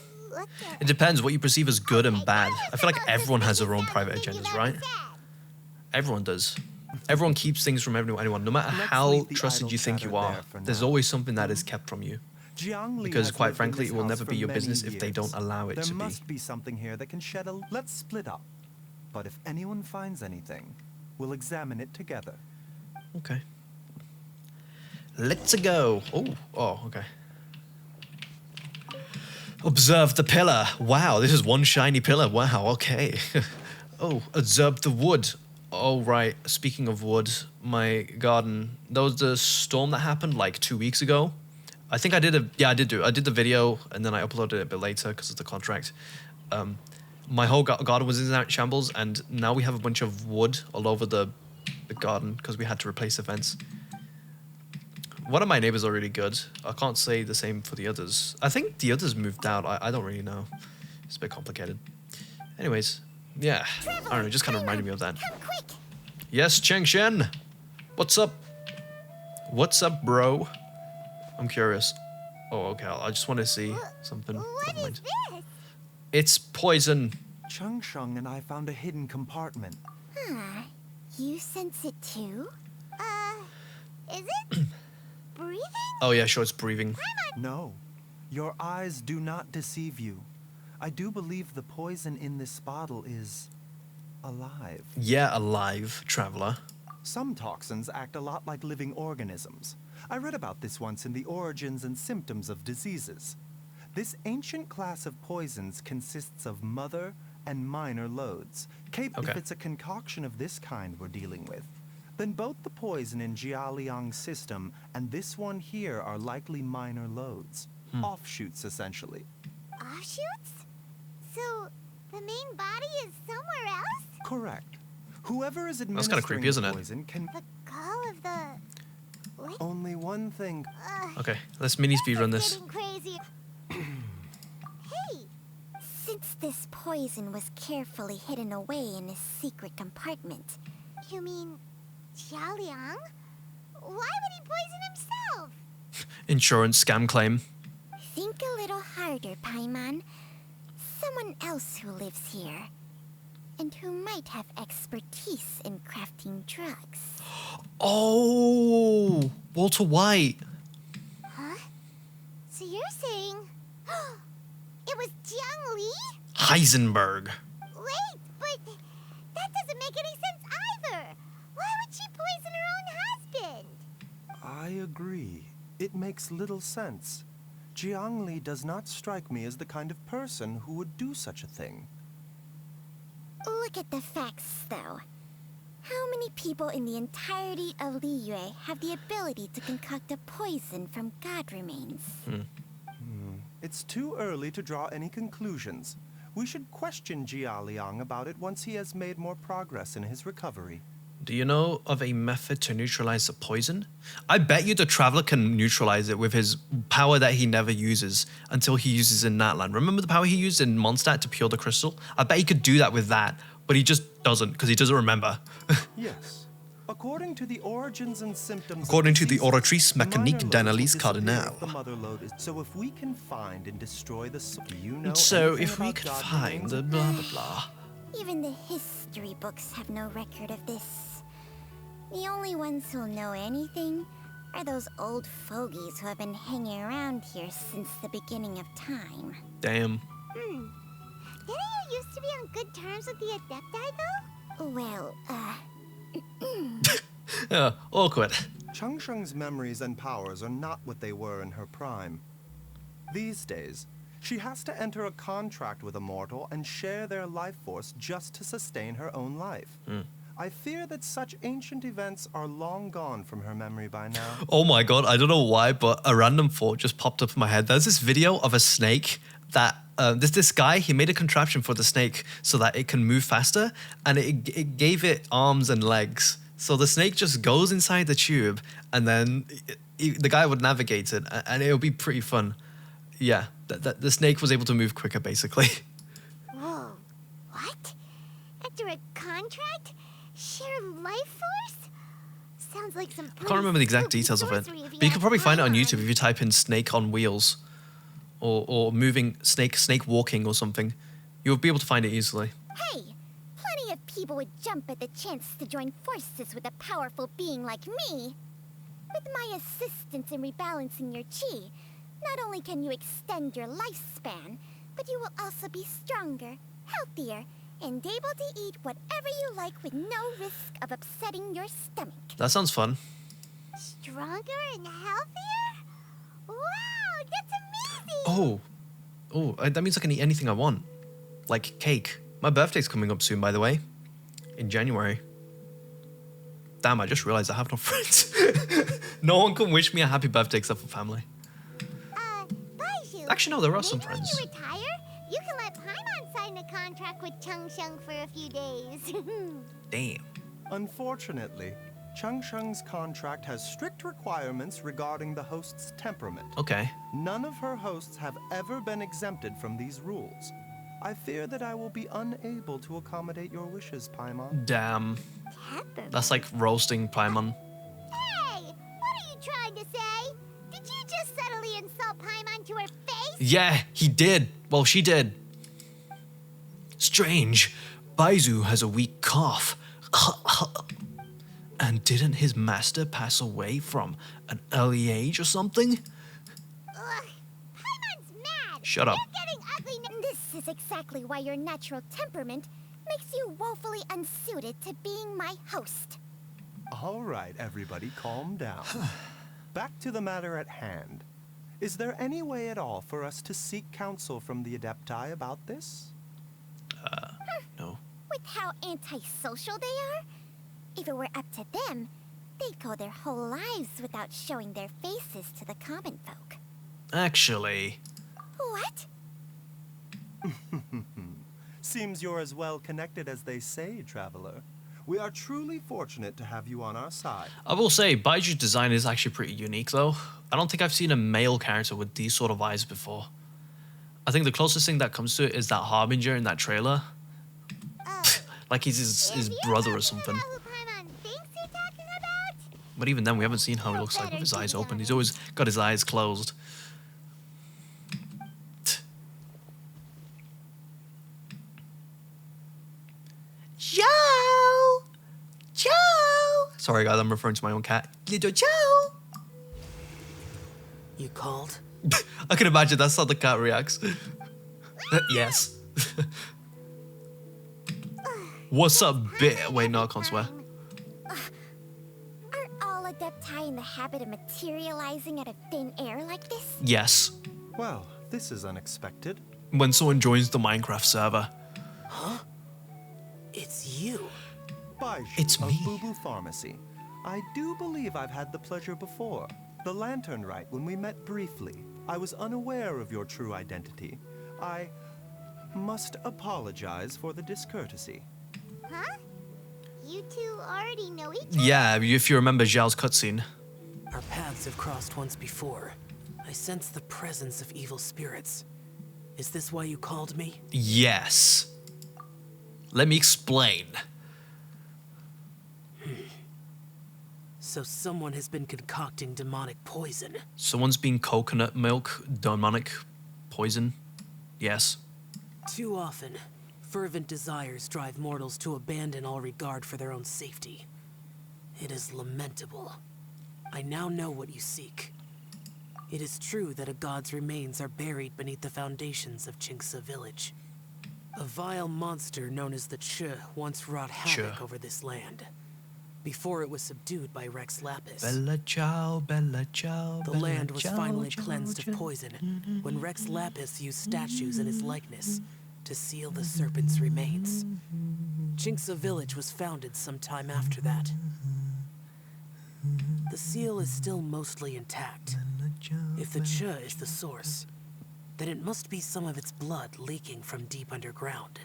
Speaker 8: at
Speaker 1: It depends what you perceive as good and
Speaker 8: Okay,
Speaker 1: bad.
Speaker 8: that was
Speaker 1: I feel like
Speaker 8: the most
Speaker 1: everyone has their own
Speaker 8: suspicious
Speaker 1: private
Speaker 8: sounding
Speaker 1: agendas,
Speaker 8: thing
Speaker 1: right?
Speaker 8: you've ever said.
Speaker 1: Everyone does. Everyone keeps things from anyone. No matter
Speaker 5: Let's
Speaker 1: how
Speaker 5: leave the
Speaker 1: trusted
Speaker 5: idle
Speaker 1: you think
Speaker 5: chatter
Speaker 1: you are,
Speaker 5: there for
Speaker 1: there's
Speaker 5: now.
Speaker 1: always something that is kept from you.
Speaker 5: Jiangli
Speaker 1: Because
Speaker 5: has
Speaker 1: quite
Speaker 5: lived in
Speaker 1: frankly,
Speaker 5: this
Speaker 1: it will
Speaker 5: house
Speaker 1: never
Speaker 5: for
Speaker 1: be your
Speaker 5: many
Speaker 1: business if they don't
Speaker 5: years.
Speaker 1: allow it
Speaker 5: there
Speaker 1: to be.
Speaker 5: must be something here that can shed a... Let's split up. But if anyone finds anything, we'll examine it together.
Speaker 1: Okay. Let's go. Oh, okay. Observe the pillar. Wow, this is one shiny pillar. Wow, okay. Oh, observe the wood. Oh, right. Speaking of wood, my garden. There was the storm that happened like 2 weeks ago. I think I did I did the video and then I uploaded it a bit later because of the contract. My whole garden was in shambles and now we have a bunch of wood all over the garden because we had to replace the fence. One of my neighbors are really good. I can't say the same for the others. I think the others moved out. I don't really know. It's a bit complicated. Anyways, yeah. I don't know, it just kind of reminded me of that.
Speaker 8: Come quick.
Speaker 1: Yes, Cheng Shen. What's up? What's up, bro? I'm curious. Oh, okay. I just want to see something.
Speaker 8: What
Speaker 1: Never
Speaker 8: is
Speaker 1: mind.
Speaker 8: this?
Speaker 1: It's poison.
Speaker 5: Chung Sheng and I found a hidden compartment.
Speaker 8: You sense it too? Is it breathing?
Speaker 1: Oh, yeah, sure, it's breathing.
Speaker 5: No, your eyes do not deceive you. I do believe the poison in this bottle is alive.
Speaker 1: Yeah, alive, traveler.
Speaker 5: Some toxins act a lot like living organisms. I read about this once in the Origins and Symptoms of Diseases. This ancient class of poisons consists of mother and minor loads. If
Speaker 1: Okay.
Speaker 5: it's a concoction of this kind we're dealing with, then both the poison in Jialiang's system and this one here are likely minor loads. Offshoots, essentially.
Speaker 8: Offshoots? So, the main body is somewhere else?
Speaker 5: Correct. Whoever is
Speaker 1: That's
Speaker 5: administering
Speaker 1: kinda creepy, isn't
Speaker 5: the
Speaker 1: it?
Speaker 5: poison can...
Speaker 8: The call of the... What?
Speaker 5: Only one thing...
Speaker 1: Okay, let's mini speed run
Speaker 8: This
Speaker 1: this.
Speaker 8: is getting crazy. Hey!
Speaker 9: Since this poison was carefully hidden away in a secret compartment,
Speaker 8: You mean... Jialiang? Why would he poison himself?
Speaker 1: Insurance scam claim.
Speaker 9: think a little harder, Paimon. Someone else who lives here, and who might have expertise in crafting drugs.
Speaker 1: Oh, Walter White.
Speaker 8: Huh? So you're saying... it was Jiang Li?
Speaker 1: Heisenberg.
Speaker 8: Wait, but that doesn't make any sense either. Why would she poison her own husband?
Speaker 5: I agree. It makes little sense. Jiang Li does not strike me as the kind of person who would do such a thing.
Speaker 9: Look at the facts, though. How many people in the entirety of Liyue have the ability to concoct a poison from god remains?
Speaker 5: It's too early to draw any conclusions. We should question Jia Liang about it once he has made more progress in his recovery.
Speaker 1: Do you know of a method to neutralize the poison? I bet you the Traveler can neutralize it with his power that he never uses until he uses in Natlan. Remember the power he used in Mondstadt to pure the crystal? I bet he could do that with that, but he just doesn't because he doesn't remember.
Speaker 5: Yes. According to the origins and symptoms... of
Speaker 1: According to the
Speaker 5: disease,
Speaker 1: Oratrice
Speaker 5: the minor
Speaker 1: Mécanique
Speaker 5: loads will
Speaker 1: d'Analyse
Speaker 5: disappear
Speaker 1: Cardinal.
Speaker 5: if the mother load is... So if we can find and destroy the... Do you know
Speaker 1: So
Speaker 5: anything
Speaker 1: if we
Speaker 5: about
Speaker 1: could
Speaker 5: god
Speaker 1: find
Speaker 5: remains?
Speaker 1: the blah blah blah.
Speaker 9: Even the history books have no record of this. The only ones who'll know anything are those old fogies who have been hanging around here since the beginning of time.
Speaker 1: Damn.
Speaker 8: Didn't you used to be on good terms with the Adepti, though?
Speaker 9: Well,
Speaker 1: Awkward.
Speaker 5: Changsheng's memories and powers are not what they were in her prime. These days, she has to enter a contract with a mortal and share their life force just to sustain her own life. I fear that such ancient events are long gone from her memory by now.
Speaker 1: Oh my god, I don't know why, but a random thought just popped up in my head. There's this video of a snake that this guy, he made a contraption for the snake so that it can move faster, and it gave it arms and legs. So the snake just goes inside the tube, and then the guy would navigate it, and it would be pretty fun. Yeah, the snake was able to move quicker, basically.
Speaker 8: Whoa, what? After a contract? Share life force? Sounds like some
Speaker 1: I can't remember the exact details of it, but you can probably find it on YouTube if you type in snake on wheels or moving snake walking or something. You'll be able to find it easily.
Speaker 9: Hey, plenty of people would jump at the chance to join forces with a powerful being like me. With my assistance in rebalancing your chi, not only can you extend your lifespan, but you will also be stronger, healthier, and able to eat whatever you like with no risk of upsetting your stomach.
Speaker 1: That sounds fun.
Speaker 8: Stronger and healthier? Wow, that's amazing!
Speaker 1: That means I can eat anything I want. Like cake. My birthday's coming up soon, by the way. In January. Damn, I just realized I have no friends. No one can wish me a happy birthday except for family.
Speaker 8: Baizhu,
Speaker 1: Actually, no, there are some
Speaker 8: maybe
Speaker 1: friends.
Speaker 8: when you retire, you can let Paimon sign a contract with Changsheng for a few days.
Speaker 1: Damn.
Speaker 5: Unfortunately, Changsheng's contract has strict requirements regarding the host's temperament.
Speaker 1: Okay.
Speaker 5: None of her hosts have ever been exempted from these rules. I fear that I will be unable to accommodate your wishes, Paimon.
Speaker 1: Damn. That's like roasting Paimon.
Speaker 8: Hey, what are you trying to say? Did you just subtly insult Paimon to her face?
Speaker 1: Yeah, he did. Well, she did. Strange. Baizhu has a weak cough. And didn't his master pass away from an early age or something?
Speaker 8: Ugh, Paimon's mad.
Speaker 1: Shut up.
Speaker 8: You're getting ugly.
Speaker 9: This is exactly why your natural temperament makes you woefully unsuited to being my host.
Speaker 5: All right, everybody, calm down. Back to the matter at hand. Is there any way at all for us to seek counsel from the Adepti about this?
Speaker 1: No.
Speaker 9: With how antisocial they are, if it were up to them, they'd go their whole lives without showing their faces to the common folk.
Speaker 1: Actually.
Speaker 9: What?
Speaker 5: Seems you're as well connected as they say, traveler. We are truly fortunate to have you on our side.
Speaker 1: I will say, Baiju's design is actually pretty unique, though. I don't think I've seen a male character with these sort of eyes before. I think the closest thing that comes to it is that Harbinger in that trailer. Like he's his brother or something.
Speaker 8: Who Paimon thinks you're talking about?
Speaker 1: But even then, we haven't seen how he looks like with his eyes open. He's always got his eyes closed. Joe! Joe! Sorry, guys, I'm referring to my own cat. Little Joe!
Speaker 10: You called?
Speaker 1: I can imagine that's how the cat reacts. Yes. What's up, bit? Wait, no, I can't swear.
Speaker 9: Are all Adepti in the habit of materializing out of thin air like this?
Speaker 1: Yes.
Speaker 5: Well, this is unexpected.
Speaker 1: When someone joins the Minecraft server.
Speaker 10: Huh? It's you.
Speaker 5: Baizhu
Speaker 1: It's
Speaker 5: of
Speaker 1: me.
Speaker 5: Boo Boo Pharmacy. I do believe I've had the pleasure before. The Lantern Rite, when we met briefly, I was unaware of your true identity. I must apologize for the discourtesy.
Speaker 8: Huh? You two already know each other?
Speaker 1: Yeah, if you remember Zhao's cutscene.
Speaker 10: Our paths have crossed once before. I sense the presence of evil spirits. Is this why you called me?
Speaker 1: Yes. Let me explain.
Speaker 10: So someone has been concocting demonic poison.
Speaker 1: Someone's been coconut milk, demonic poison. Yes.
Speaker 10: Too often, fervent desires drive mortals to abandon all regard for their own safety. It is lamentable. I now know what you seek. It is true that a god's remains are buried beneath the foundations of Qingce village. A vile monster known as the Che once wrought havoc over this land, before it was subdued by Rex Lapis.
Speaker 1: Bella ciao, bella ciao.
Speaker 10: The land was finally cleansed of poison when Rex Lapis used statues in his likeness to seal the serpent's remains. Jinxa Village was founded some time after that. The seal is still mostly intact. If the Cha is the source, then it must be some of its blood leaking from deep underground.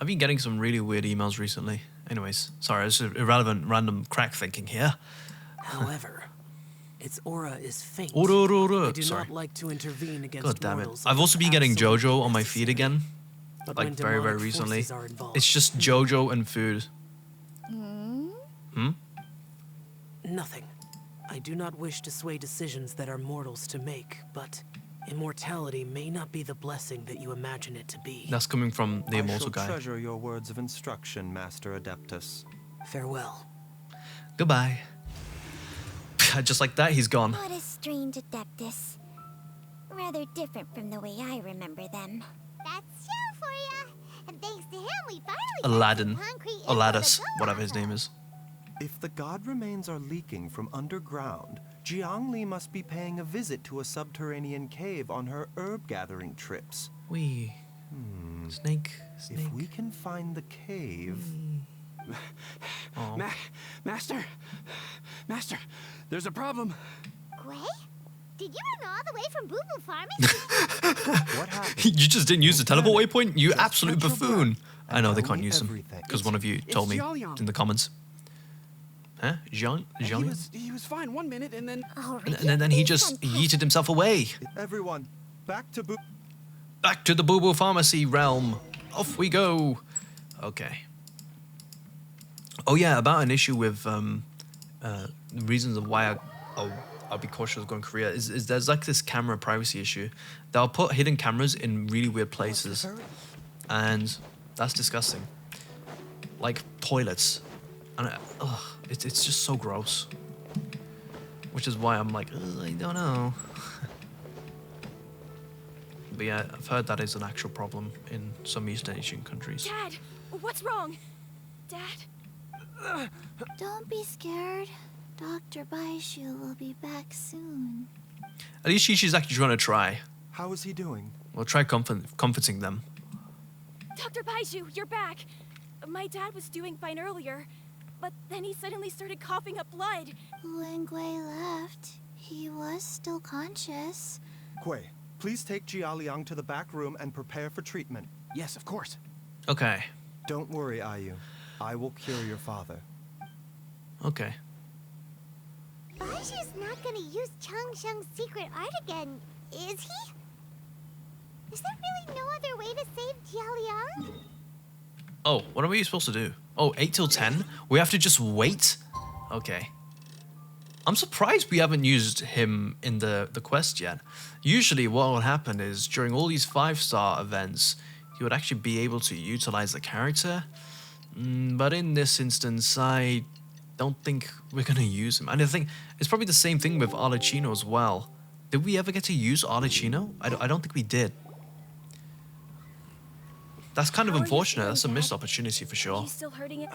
Speaker 1: I've been getting some really weird emails recently. Anyways, sorry, it's irrelevant random crack thinking here.
Speaker 10: However, its aura is faint.
Speaker 1: I
Speaker 10: I do
Speaker 1: sorry.
Speaker 10: not like to intervene against
Speaker 1: God damn it.
Speaker 10: mortals
Speaker 1: I've also been
Speaker 10: unless
Speaker 1: getting
Speaker 10: absolutely
Speaker 1: JoJo on my feed
Speaker 10: necessary.
Speaker 1: again.
Speaker 10: But
Speaker 1: Like
Speaker 10: when
Speaker 1: very, very
Speaker 10: demonic
Speaker 1: recently.
Speaker 10: forces are involved-
Speaker 1: It's just JoJo and food.
Speaker 10: Nothing. I do not wish to sway decisions that are mortals to make, but immortality may not be the blessing that you imagine it to be.
Speaker 1: That's coming from the
Speaker 5: I
Speaker 1: immortal
Speaker 5: shall
Speaker 1: guy.
Speaker 5: treasure your words of instruction, Master Adeptus.
Speaker 10: Farewell.
Speaker 1: Goodbye. Just like that, he's gone.
Speaker 9: What a strange Adeptus. Rather different from the way I remember them.
Speaker 8: That's show for ya. And thanks to him, we finally
Speaker 1: Aladdin.
Speaker 8: got some concrete info
Speaker 1: Aladdus,
Speaker 8: to go
Speaker 1: whatever
Speaker 8: off
Speaker 1: his name
Speaker 8: of.
Speaker 1: is.
Speaker 5: If the god remains are leaking from underground, Jiangli must be paying a visit to a subterranean cave on her herb-gathering trips.
Speaker 1: Wee. Snake.
Speaker 5: If we can find the cave...
Speaker 1: Oh.
Speaker 2: Master, there's a problem.
Speaker 8: Gray? Did you run all the way from Boo Boo Pharmacy?
Speaker 5: What happened?
Speaker 1: You just didn't use the teleport waypoint? You
Speaker 5: Just
Speaker 1: absolute
Speaker 5: catch your
Speaker 1: buffoon.
Speaker 5: breath
Speaker 1: I know
Speaker 5: and
Speaker 1: they
Speaker 5: tell
Speaker 1: can't
Speaker 5: me
Speaker 1: use them.
Speaker 5: everything.
Speaker 1: Because one of you told me
Speaker 2: Jiaoliang.
Speaker 1: in the comments. Huh? Jean?
Speaker 2: He was fine 1 minute and then
Speaker 9: Already?
Speaker 1: And then he just yeeted himself away.
Speaker 5: Everyone, back to Boo...
Speaker 1: Back to the Boo Boo Pharmacy realm. Off we go. Okay. Oh yeah, about an issue with reasons of why I'll be cautious going to Korea is there's like this camera privacy issue. They'll put hidden cameras in really weird places, and that's disgusting. Like toilets, and it's just so gross. Which is why I'm like, I don't know. But yeah, I've heard that is an actual problem in some East Asian countries.
Speaker 4: Dad, what's wrong? Dad?
Speaker 3: Don't be scared. Dr. Baizhu will be back soon.
Speaker 1: At least she's actually trying to try.
Speaker 5: How is he doing?
Speaker 1: We'll try comforting them.
Speaker 4: Dr. Baizhu, you're back. My dad was doing fine earlier, but then he suddenly started coughing up blood.
Speaker 3: When Gui left, he was still conscious.
Speaker 5: Kui, please take Jialiang to the back room and prepare for treatment.
Speaker 2: yes, of course.
Speaker 1: Okay.
Speaker 5: Don't worry, Ayu. I will cure your father.
Speaker 1: Okay.
Speaker 8: Baiju's not gonna use Chang Sheng's secret art again, is he? Is there really no other way to save Jialiang?
Speaker 1: Oh, what are we supposed to do? Oh, 8 till 10? We have to just wait? Okay. I'm surprised we haven't used him in the quest yet. Usually what would happen is during all these 5-star events, he would actually be able to utilize the character. But in this instance, I don't think we're going to use him. And I think it's probably the same thing with Arlecchino as well. Did we ever get to use Arlecchino? I don't think we did. That's kind of
Speaker 4: How are you
Speaker 1: unfortunate.
Speaker 4: feeling,
Speaker 1: That's a missed
Speaker 4: Dad?
Speaker 1: opportunity for
Speaker 4: Are
Speaker 1: sure.
Speaker 4: you still hurting it?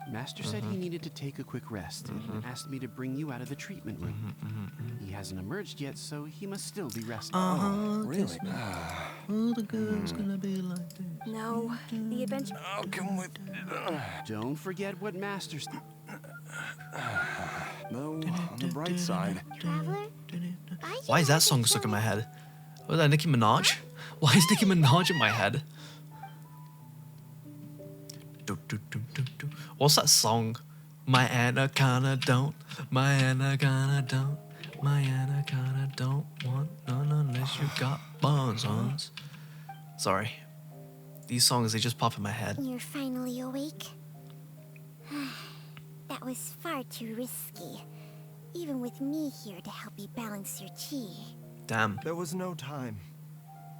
Speaker 2: Master said he needed to take a quick rest and asked me to bring you out of the treatment room. He hasn't emerged yet, so he must still be resting.
Speaker 6: Really?
Speaker 1: Oh, the girl's gonna be like this.
Speaker 4: No, the adventure.
Speaker 6: I'll come with...
Speaker 2: Don't forget what Master said.
Speaker 6: Though, on the bright side,
Speaker 8: Traveler?
Speaker 1: Why is that song stuck in my head? Was that Nicki Minaj? Why is Nicki Minaj in my head? What's that song? My anaconda don't, my anaconda don't, my anaconda don't want none unless you got bonzons. Sorry. These songs, they just pop in my head.
Speaker 9: You're finally awake? That was far too risky. Even with me here to help you balance your chi.
Speaker 1: Damn.
Speaker 5: There was no time.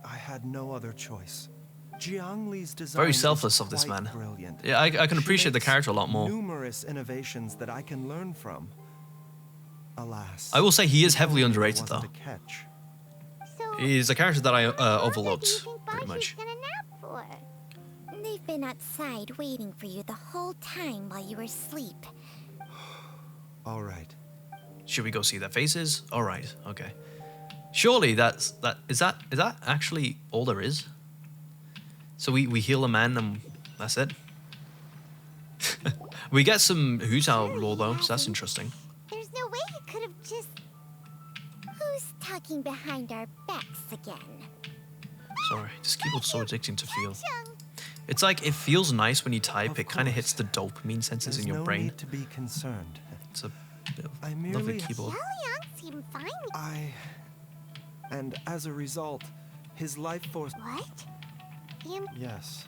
Speaker 5: I had no other choice. Jiang Li's design
Speaker 1: Very
Speaker 5: is
Speaker 1: selfless of this
Speaker 5: quite
Speaker 1: man.
Speaker 5: Brilliant.
Speaker 1: Yeah, I can
Speaker 5: She
Speaker 1: appreciate the
Speaker 5: makes
Speaker 1: character a lot more.
Speaker 5: Numerous innovations that I can learn from. Alas.
Speaker 1: I will say he is
Speaker 5: the
Speaker 1: heavily
Speaker 5: only
Speaker 1: underrated
Speaker 5: wasn't
Speaker 1: though.
Speaker 5: a catch.
Speaker 8: So,
Speaker 1: He's a character that I
Speaker 8: how long do you
Speaker 1: overlooked,
Speaker 8: think
Speaker 1: pretty
Speaker 8: Baiju's
Speaker 1: much.
Speaker 8: gonna nap for?
Speaker 9: They've been outside waiting for you the whole time while you were asleep.
Speaker 5: All right.
Speaker 1: Should we go see their faces? All right, okay. Surely is that actually all there is? So we heal a man and that's it. We get some Hu Tao lore though, so that's interesting.
Speaker 8: There's no way he could have just...
Speaker 9: Who's talking behind our backs again?
Speaker 1: Sorry, this keyboard's so addicting to feel.
Speaker 8: Chung,
Speaker 1: It's like, it feels nice when you type,
Speaker 5: Of
Speaker 1: it kind of
Speaker 5: course.
Speaker 1: hits the dopamine sensors
Speaker 5: There's
Speaker 1: in your
Speaker 5: no
Speaker 1: brain.
Speaker 5: need to be concerned.
Speaker 1: It's a bit of
Speaker 5: I
Speaker 1: lovely
Speaker 5: merely-
Speaker 1: keyboard.
Speaker 8: Xiaoliang seemed fine.
Speaker 5: And as a result, his life force...
Speaker 8: What? You...
Speaker 5: Yes.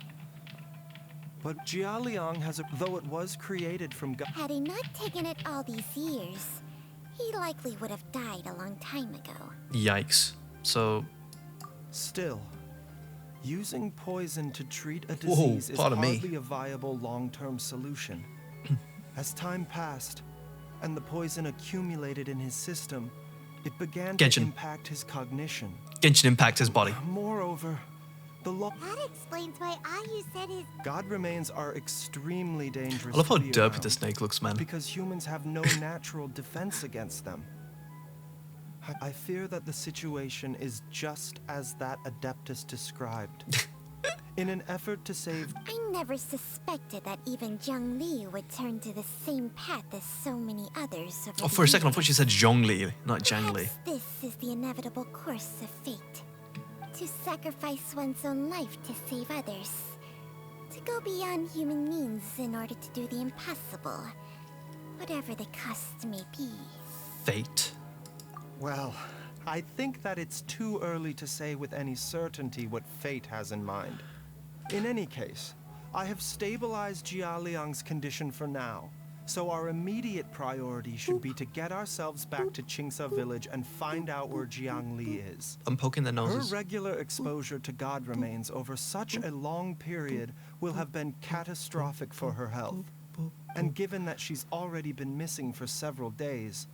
Speaker 5: But Jialiang has a... Though it was created from...
Speaker 9: Had he not taken it all these years, he likely would have died a long time ago.
Speaker 1: Yikes. So,
Speaker 5: Still, using poison to treat a
Speaker 1: Whoa,
Speaker 5: disease is
Speaker 1: pardon me.
Speaker 5: hardly a viable long-term solution. As time passed, and the poison accumulated in his system, it began
Speaker 1: Genshin.
Speaker 5: to impact his cognition.
Speaker 1: Genshin Impact his body.
Speaker 5: Moreover, the law...
Speaker 8: That explains why Ayu said his...
Speaker 5: God remains are extremely dangerous.
Speaker 1: I love how
Speaker 5: to be
Speaker 1: derpy
Speaker 5: around
Speaker 1: the snake looks, man.
Speaker 5: Because humans have no natural defense against them. I fear that the situation is just as that Adeptus described. In an effort to save...
Speaker 9: I never suspected that even Zhang Li would turn to the same path as so many others over
Speaker 1: Oh,
Speaker 9: the
Speaker 1: for a second I
Speaker 9: years.
Speaker 1: thought she said Zhongli, not Zhang Li.
Speaker 9: Perhaps this is the inevitable course of fate. To sacrifice one's own life to save others. To go beyond human means in order to do the impossible. Whatever the cost may be.
Speaker 1: Fate.
Speaker 5: Well, I think that it's too early to say with any certainty what fate has in mind. In any case, I have stabilized Jialiang's condition for now, so our immediate priority should be to get ourselves back to Qingsa village and find out where Jiang Li is.
Speaker 1: I'm poking their
Speaker 5: Her
Speaker 1: noses.
Speaker 5: regular exposure to God remains over such a long period will have been catastrophic for her health. And given that she's already been missing for several days,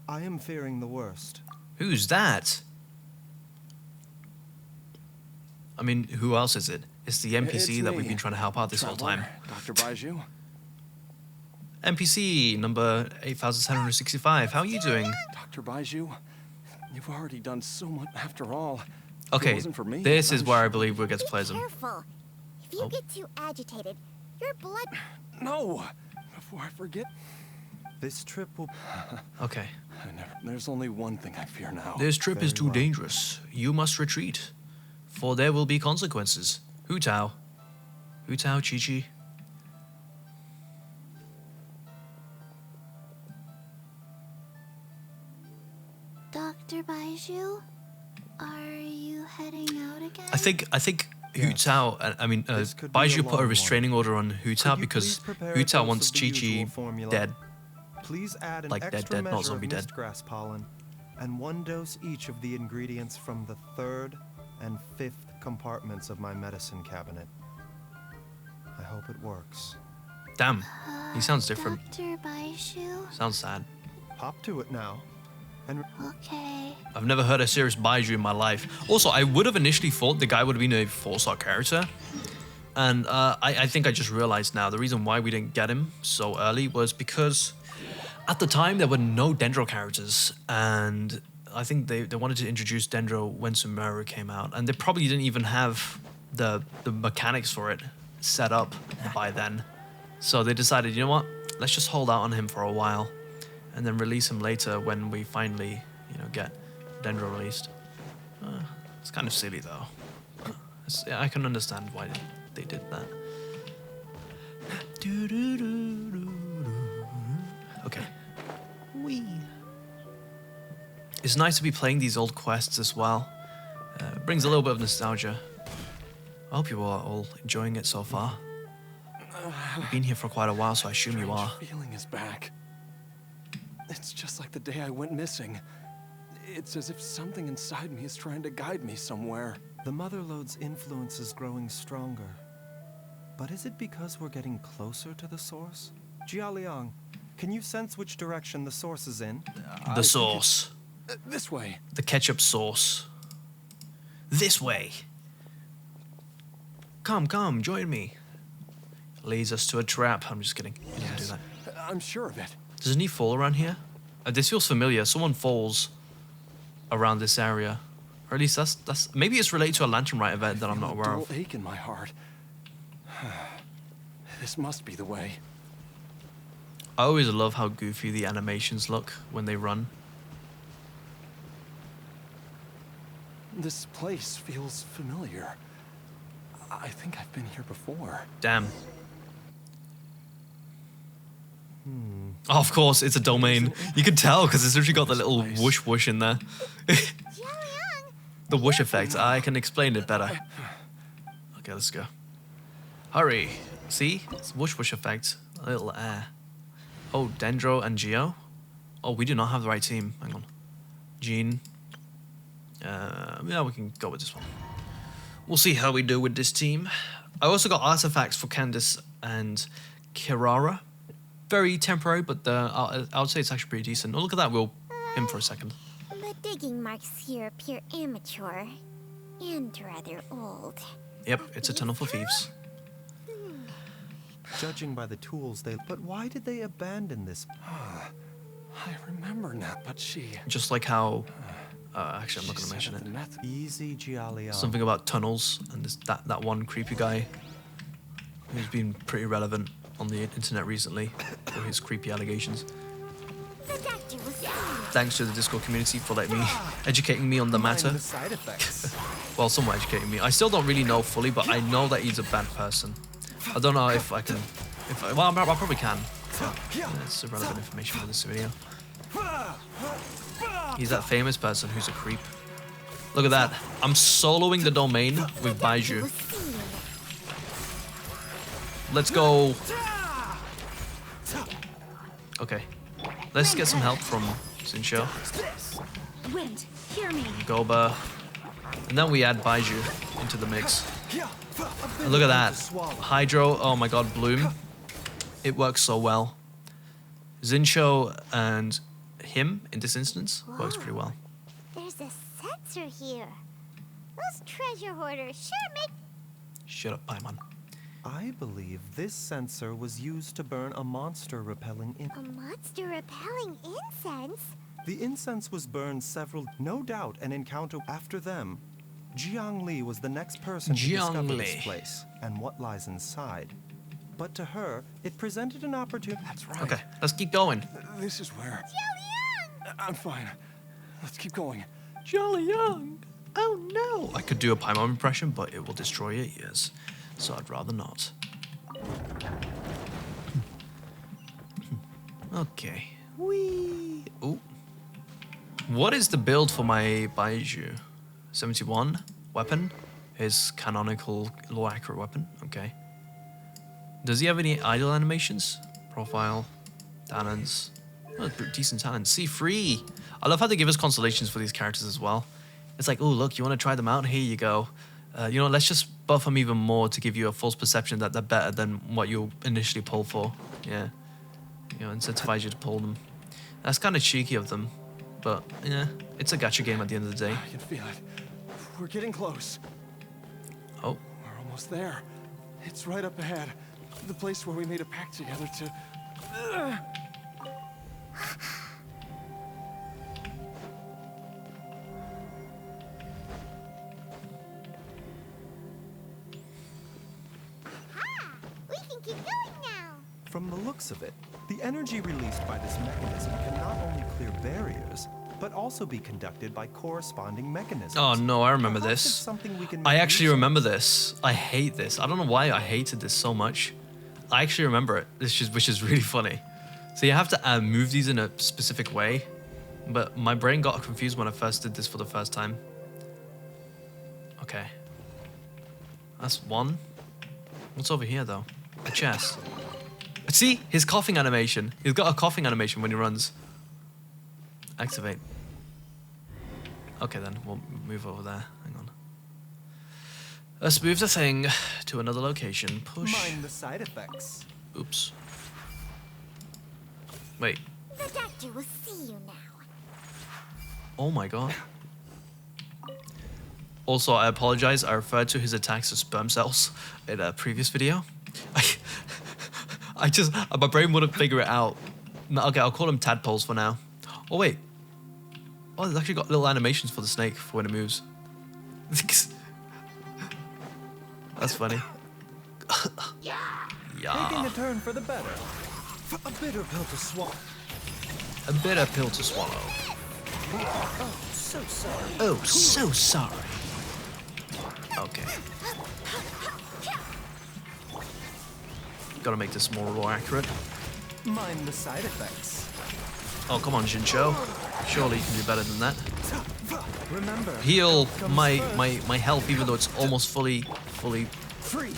Speaker 5: I am fearing the worst.
Speaker 1: Who's that? I mean, who else is it? It's the NPC
Speaker 6: It's
Speaker 1: that
Speaker 6: me,
Speaker 1: we've been trying to help out this whole time.
Speaker 6: Dr. Baizhu.
Speaker 1: NPC number 8765. How are you doing?
Speaker 6: Dr. Baizhu, you've already done so much after all. If it
Speaker 1: Okay,
Speaker 6: wasn't for me,
Speaker 1: this is
Speaker 6: I'm
Speaker 1: where I
Speaker 6: sure-
Speaker 1: believe we get to
Speaker 9: Be
Speaker 1: play as him.
Speaker 9: careful. If you
Speaker 1: Oh.
Speaker 9: get too agitated, your blood...
Speaker 6: No! Before I forget.
Speaker 5: This trip will...
Speaker 1: Okay.
Speaker 6: There's only one thing I fear now.
Speaker 1: This trip is
Speaker 5: Very
Speaker 1: too
Speaker 5: well.
Speaker 1: dangerous. You must retreat, for there will be consequences. Hu Tao. Hu Tao, Chi-Chi.
Speaker 3: Dr. Baizhu, are you heading out again?
Speaker 1: I think Hu
Speaker 5: Yes.
Speaker 1: Tao, I mean,
Speaker 5: This could be a
Speaker 1: Baizhu put
Speaker 5: long
Speaker 1: a
Speaker 5: one.
Speaker 1: restraining order on Hu Tao
Speaker 5: Could you
Speaker 1: because
Speaker 5: please prepare
Speaker 1: Hu
Speaker 5: a
Speaker 1: Tao
Speaker 5: dose
Speaker 1: wants
Speaker 5: of the usual
Speaker 1: Chi-Chi
Speaker 5: formula?
Speaker 1: dead.
Speaker 5: Please add an
Speaker 1: Like dead,
Speaker 5: extra
Speaker 1: dead, not
Speaker 5: measure
Speaker 1: zombie
Speaker 5: of
Speaker 1: dead.
Speaker 5: mistgrass pollen, and 1 dose each of the ingredients from the 3rd and 5th compartments of my medicine cabinet. I hope it works.
Speaker 1: Damn, he sounds different.
Speaker 3: Dr. Baizhu?
Speaker 1: Sounds sad.
Speaker 5: Hop to it now. And
Speaker 3: Okay.
Speaker 1: I've never heard a serious Baizhu in my life. Also, I would have initially thought the guy would have been a 4-star character. And I think I just realized now the reason why we didn't get him so early was because at the time there were no Dendro characters. And I think they wanted to introduce Dendro when Sumeru came out. And they probably didn't even have the mechanics for it set up by then. So they decided, you know what? Let's just hold out on him for a while. And then release him later when we finally, get Dendro released. It's kind of silly though. Yeah, I can understand why they did that. Okay. Wee. It's nice to be playing these old quests as well. Brings a little bit of nostalgia. I hope you are all enjoying it so far. You've been here for quite a while, so I assume you are.
Speaker 6: Feeling is back. It's just like the day I went missing. It's as if something inside me is trying to guide me somewhere.
Speaker 5: the Motherlode's influence is growing stronger. But is it because we're getting closer to the source? Jialiang, can you sense which direction the source is in?
Speaker 1: The sauce.
Speaker 6: This way.
Speaker 1: The ketchup sauce. This way. Come, join me. Leads us to a trap. I'm just kidding. He doesn't do that.
Speaker 6: I'm sure of it.
Speaker 1: Doesn't he fall around here? This feels familiar. Someone falls around this area. Or at least that's maybe it's related to a Lantern Rite event that I'm not aware of.
Speaker 6: A ache in my heart. This must be the way.
Speaker 1: I always love how goofy the animations look when they run.
Speaker 6: This place feels familiar. I think I've been here before.
Speaker 1: Damn. Oh, of course, it's a domain. You can tell because it's literally got the little whoosh whoosh in there. The whoosh effect. I can explain it better. Okay, let's go. Hurry. See? It's whoosh whoosh effect. A little air. Oh, Dendro and Geo. Oh, we do not have the right team. Hang on. Jean. Yeah, we can go with this one. We'll see how we do with this team. I also got artifacts for Candace and Kirara. Very temporary, but I would say it's actually pretty decent. Oh, look at that. We'll him for a second.
Speaker 9: The digging marks here appear amateur and rather old.
Speaker 1: Yep, it's a tunnel for thieves.
Speaker 5: Judging by the tools they... But why did they abandon this?
Speaker 6: I remember now, but she...
Speaker 1: Just like how... actually, I'm not going to mention it.
Speaker 5: Easy, Jialian.
Speaker 1: Something about tunnels and that one creepy guy who's been pretty relevant on the internet recently for his creepy allegations. Thanks to the Discord community for educating me on the matter.
Speaker 5: The side effects.
Speaker 1: Well, somewhat educating me. I still don't really know fully, but I know that he's a bad person. I don't know if I can... Well, I probably can. Yeah, it's irrelevant information for this video. He's that famous person who's a creep. Look at that. I'm soloing the domain with Baizhu. Let's go. Okay. Let's get some help from Xinxiu.
Speaker 3: Wind, hear me.
Speaker 1: Goba. And then we add Baizhu into the mix. And look at that. Hydro. Oh my god, Bloom. It works so well. Xinxiu and him, in this instance, works pretty well.
Speaker 8: There's a sensor here. Those treasure hoarders sure make...
Speaker 1: Shut up, Paimon.
Speaker 5: I believe this sensor was used to burn a monster-repelling
Speaker 8: A monster-repelling incense?
Speaker 5: The incense was burned no doubt an encounter after them. Jiang Li was the next person to discover this place and what lies inside. But to her, it presented an opportunity.
Speaker 6: That's right.
Speaker 1: Okay, let's keep going.
Speaker 6: This is where... I'm fine. Let's keep going.
Speaker 1: Jolly Young. Oh no. I could do a Paimon impression, but it will destroy your ears. So I'd rather not. Okay. Whee. Ooh. What is the build for my Baizhu? 71 weapon. His canonical law accurate weapon. Okay. Does he have any idle animations? Profile. Talents. Oh, decent talent. C3. I love how they give us constellations for these characters as well. It's like, oh, look, you want to try them out? Here you go. You know, let's just buff them even more to give you a false perception that they're better than what you initially pull for. Yeah. You know, incentivize you to pull them. That's kind of cheeky of them. But, yeah, it's a gacha game at the end of the day.
Speaker 6: I can feel it. We're getting close.
Speaker 1: Oh.
Speaker 6: We're almost there. It's right up ahead. The place where we made a pact together to...
Speaker 8: We can keep going now.
Speaker 5: From the looks of it, the energy released by this mechanism can not only clear barriers, but also be conducted by corresponding mechanisms.
Speaker 1: Oh no, I remember
Speaker 5: Perhaps
Speaker 1: this.
Speaker 5: it's something we can
Speaker 1: I
Speaker 5: make
Speaker 1: actually
Speaker 5: use of.
Speaker 1: remember this. I hate this. I don't know why I hated this so much. I actually remember it, which is really funny. So you have to move these in a specific way, but my brain got confused when I first did this for the first time. Okay. That's one. What's over here though? A chest. See? His coughing animation. He's got a coughing animation when he runs. Activate. Okay then, we'll move over there. Hang on. Let's move the thing to another location. Push.
Speaker 5: Mind the side effects.
Speaker 1: Oops. Wait.
Speaker 9: The doctor will see you now.
Speaker 1: Oh my god. Also, I apologize. I referred to his attacks as sperm cells in a previous video. My brain wouldn't figure it out. No, okay, I'll call them tadpoles for now. Oh wait. Oh, it's actually got little animations for the snake for when it moves. That's funny.
Speaker 5: Taking
Speaker 1: Yeah.
Speaker 5: a turn for the better. A bitter pill to swallow.
Speaker 1: A bitter pill to swallow.
Speaker 5: Oh, so sorry.
Speaker 1: Oh, so sorry. Okay. Gotta make this more accurate.
Speaker 5: Mind the side effects.
Speaker 1: Oh, come on, Jincho. Surely you can do better than that.
Speaker 5: Remember,
Speaker 1: Heal
Speaker 5: comes
Speaker 1: my
Speaker 5: first.
Speaker 1: health, even though it's almost fully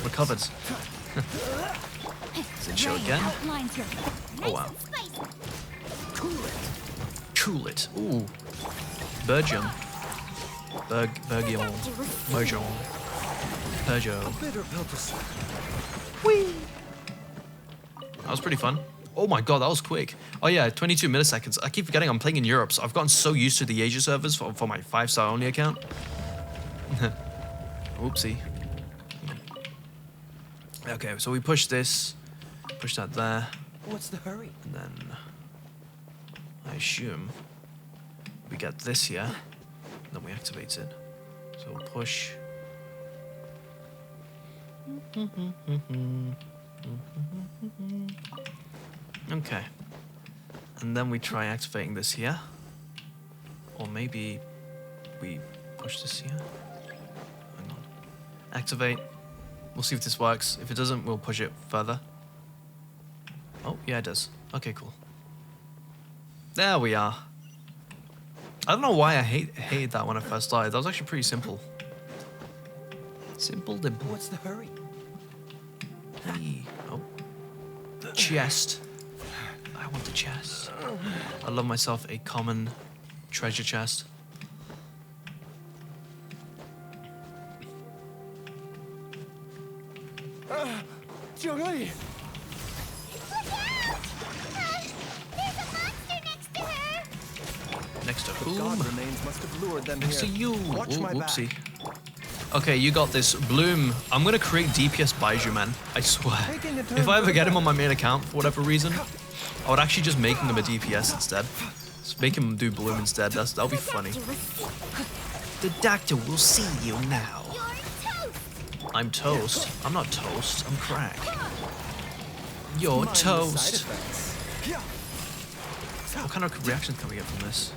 Speaker 1: recovered. Jincho again.
Speaker 3: Outlines your
Speaker 1: Oh wow.
Speaker 3: spicy.
Speaker 1: Cool it. Ooh. Burgeon. Burgion. Mojon. Peugeot.
Speaker 5: Bitter pill to swallow.
Speaker 1: That was pretty fun. Oh my god, that was quick. Oh yeah, 22 milliseconds. I keep forgetting I'm playing in Europe, so I've gotten so used to the Asia servers for my 5-star only account. Oopsie. Okay, so we push this, push that there,
Speaker 5: What's the hurry?
Speaker 1: and then I assume we get this here, and then we activate it. So we'll push. Okay. And then we try activating this here. Or maybe we push this here. Hang on. Activate. We'll see if this works. If it doesn't, we'll push it further. Oh, yeah, it does. Okay, cool. There we are. I don't know why I hated that when I first started. That was actually pretty simple. Simple dimple.
Speaker 5: What's the hurry?
Speaker 1: Hey. Oh. The chest. I want the chest. I love myself a common treasure chest.
Speaker 6: Zhongli!
Speaker 8: Look out! There's a monster next to her!
Speaker 1: Next to
Speaker 5: God
Speaker 1: whom?
Speaker 5: remains must have lured them
Speaker 1: Next to
Speaker 5: here.
Speaker 1: you.
Speaker 5: Watch
Speaker 1: Ooh,
Speaker 5: my
Speaker 1: whoopsie.
Speaker 5: back.
Speaker 1: Okay, you got this. Bloom. I'm gonna create DPS Baizhu, man. I swear.
Speaker 5: Taking a turn
Speaker 1: If I ever
Speaker 5: for
Speaker 1: get
Speaker 5: the
Speaker 1: him on my main account for whatever reason, I would actually just make him a DPS instead. Just make him do Bloom instead. That'll be funny. The doctor will see you now.
Speaker 8: You're toast!
Speaker 1: I'm toast. I'm not toast. I'm Krac. You're
Speaker 5: Mind the side
Speaker 1: toast.
Speaker 5: effects.
Speaker 1: What kind of reactions can we get from this?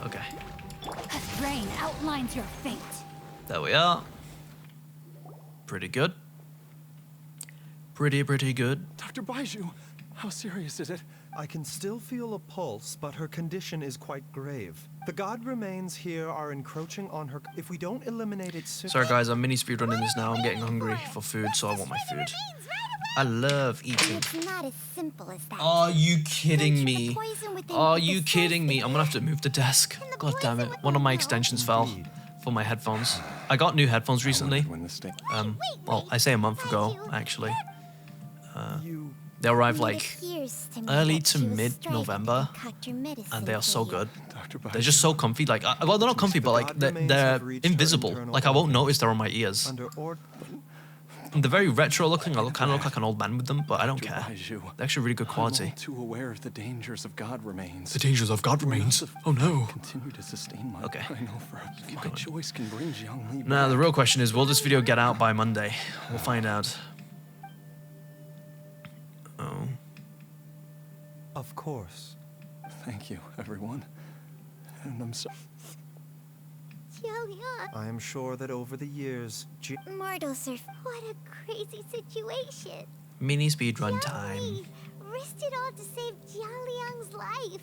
Speaker 1: Okay.
Speaker 3: Rain outlines your fate.
Speaker 1: There we are. Pretty good. Pretty good.
Speaker 6: Dr. Baizhu, how serious is it?
Speaker 5: I can still feel a pulse, but her condition is quite grave. The god remains here are encroaching on her. If we don't eliminate it soon.
Speaker 1: Sorry guys, I'm mini speedrunning this now. I'm getting hungry for food, so I want my food. I love eating.
Speaker 9: It's not as simple as that.
Speaker 1: Are you kidding
Speaker 9: Don't shoot the
Speaker 1: me?
Speaker 9: poison within
Speaker 1: Are
Speaker 9: with
Speaker 1: you
Speaker 9: the
Speaker 1: kidding me?
Speaker 9: source
Speaker 1: I'm gonna have to move the desk. God damn it. One of my extensions fell for my headphones. I got new headphones recently.
Speaker 6: When the state...
Speaker 1: Well, I say a month ago, actually.
Speaker 5: You
Speaker 1: They arrived
Speaker 9: It
Speaker 1: like
Speaker 9: appears to me
Speaker 1: early
Speaker 9: that
Speaker 1: to
Speaker 9: she was
Speaker 1: mid-November,
Speaker 9: striking to concoct your medicine
Speaker 1: and they are so
Speaker 9: for you.
Speaker 1: good.
Speaker 6: Dr. Baizhu...
Speaker 1: They're just so comfy. Like, well, they're not comfy, but like they're invisible. Like I won't notice they're on my ears.
Speaker 5: under or
Speaker 1: And they're very retro looking. I kind of look like an old man with them, but I don't care.
Speaker 6: Baizhu,
Speaker 1: They're actually really good
Speaker 6: I'm
Speaker 1: quality.
Speaker 6: all too aware of the dangers of God remains.
Speaker 1: The dangers of God remains.
Speaker 6: Enough
Speaker 1: Oh no.
Speaker 6: Continue to sustain my...
Speaker 1: Okay.
Speaker 6: I know for my
Speaker 1: going.
Speaker 6: choice can bring Zhongli back.
Speaker 1: Now the real question is, will this video get out by Monday? We'll find out. Oh.
Speaker 5: of course.
Speaker 6: Thank you, everyone. And I'm so...
Speaker 8: Jiaoliang,
Speaker 5: I am sure that over the years,
Speaker 9: Mortals are
Speaker 8: what a crazy situation.
Speaker 1: Mini speedrun time.
Speaker 8: Jiaoli risked it all to save Jiaoliang's life.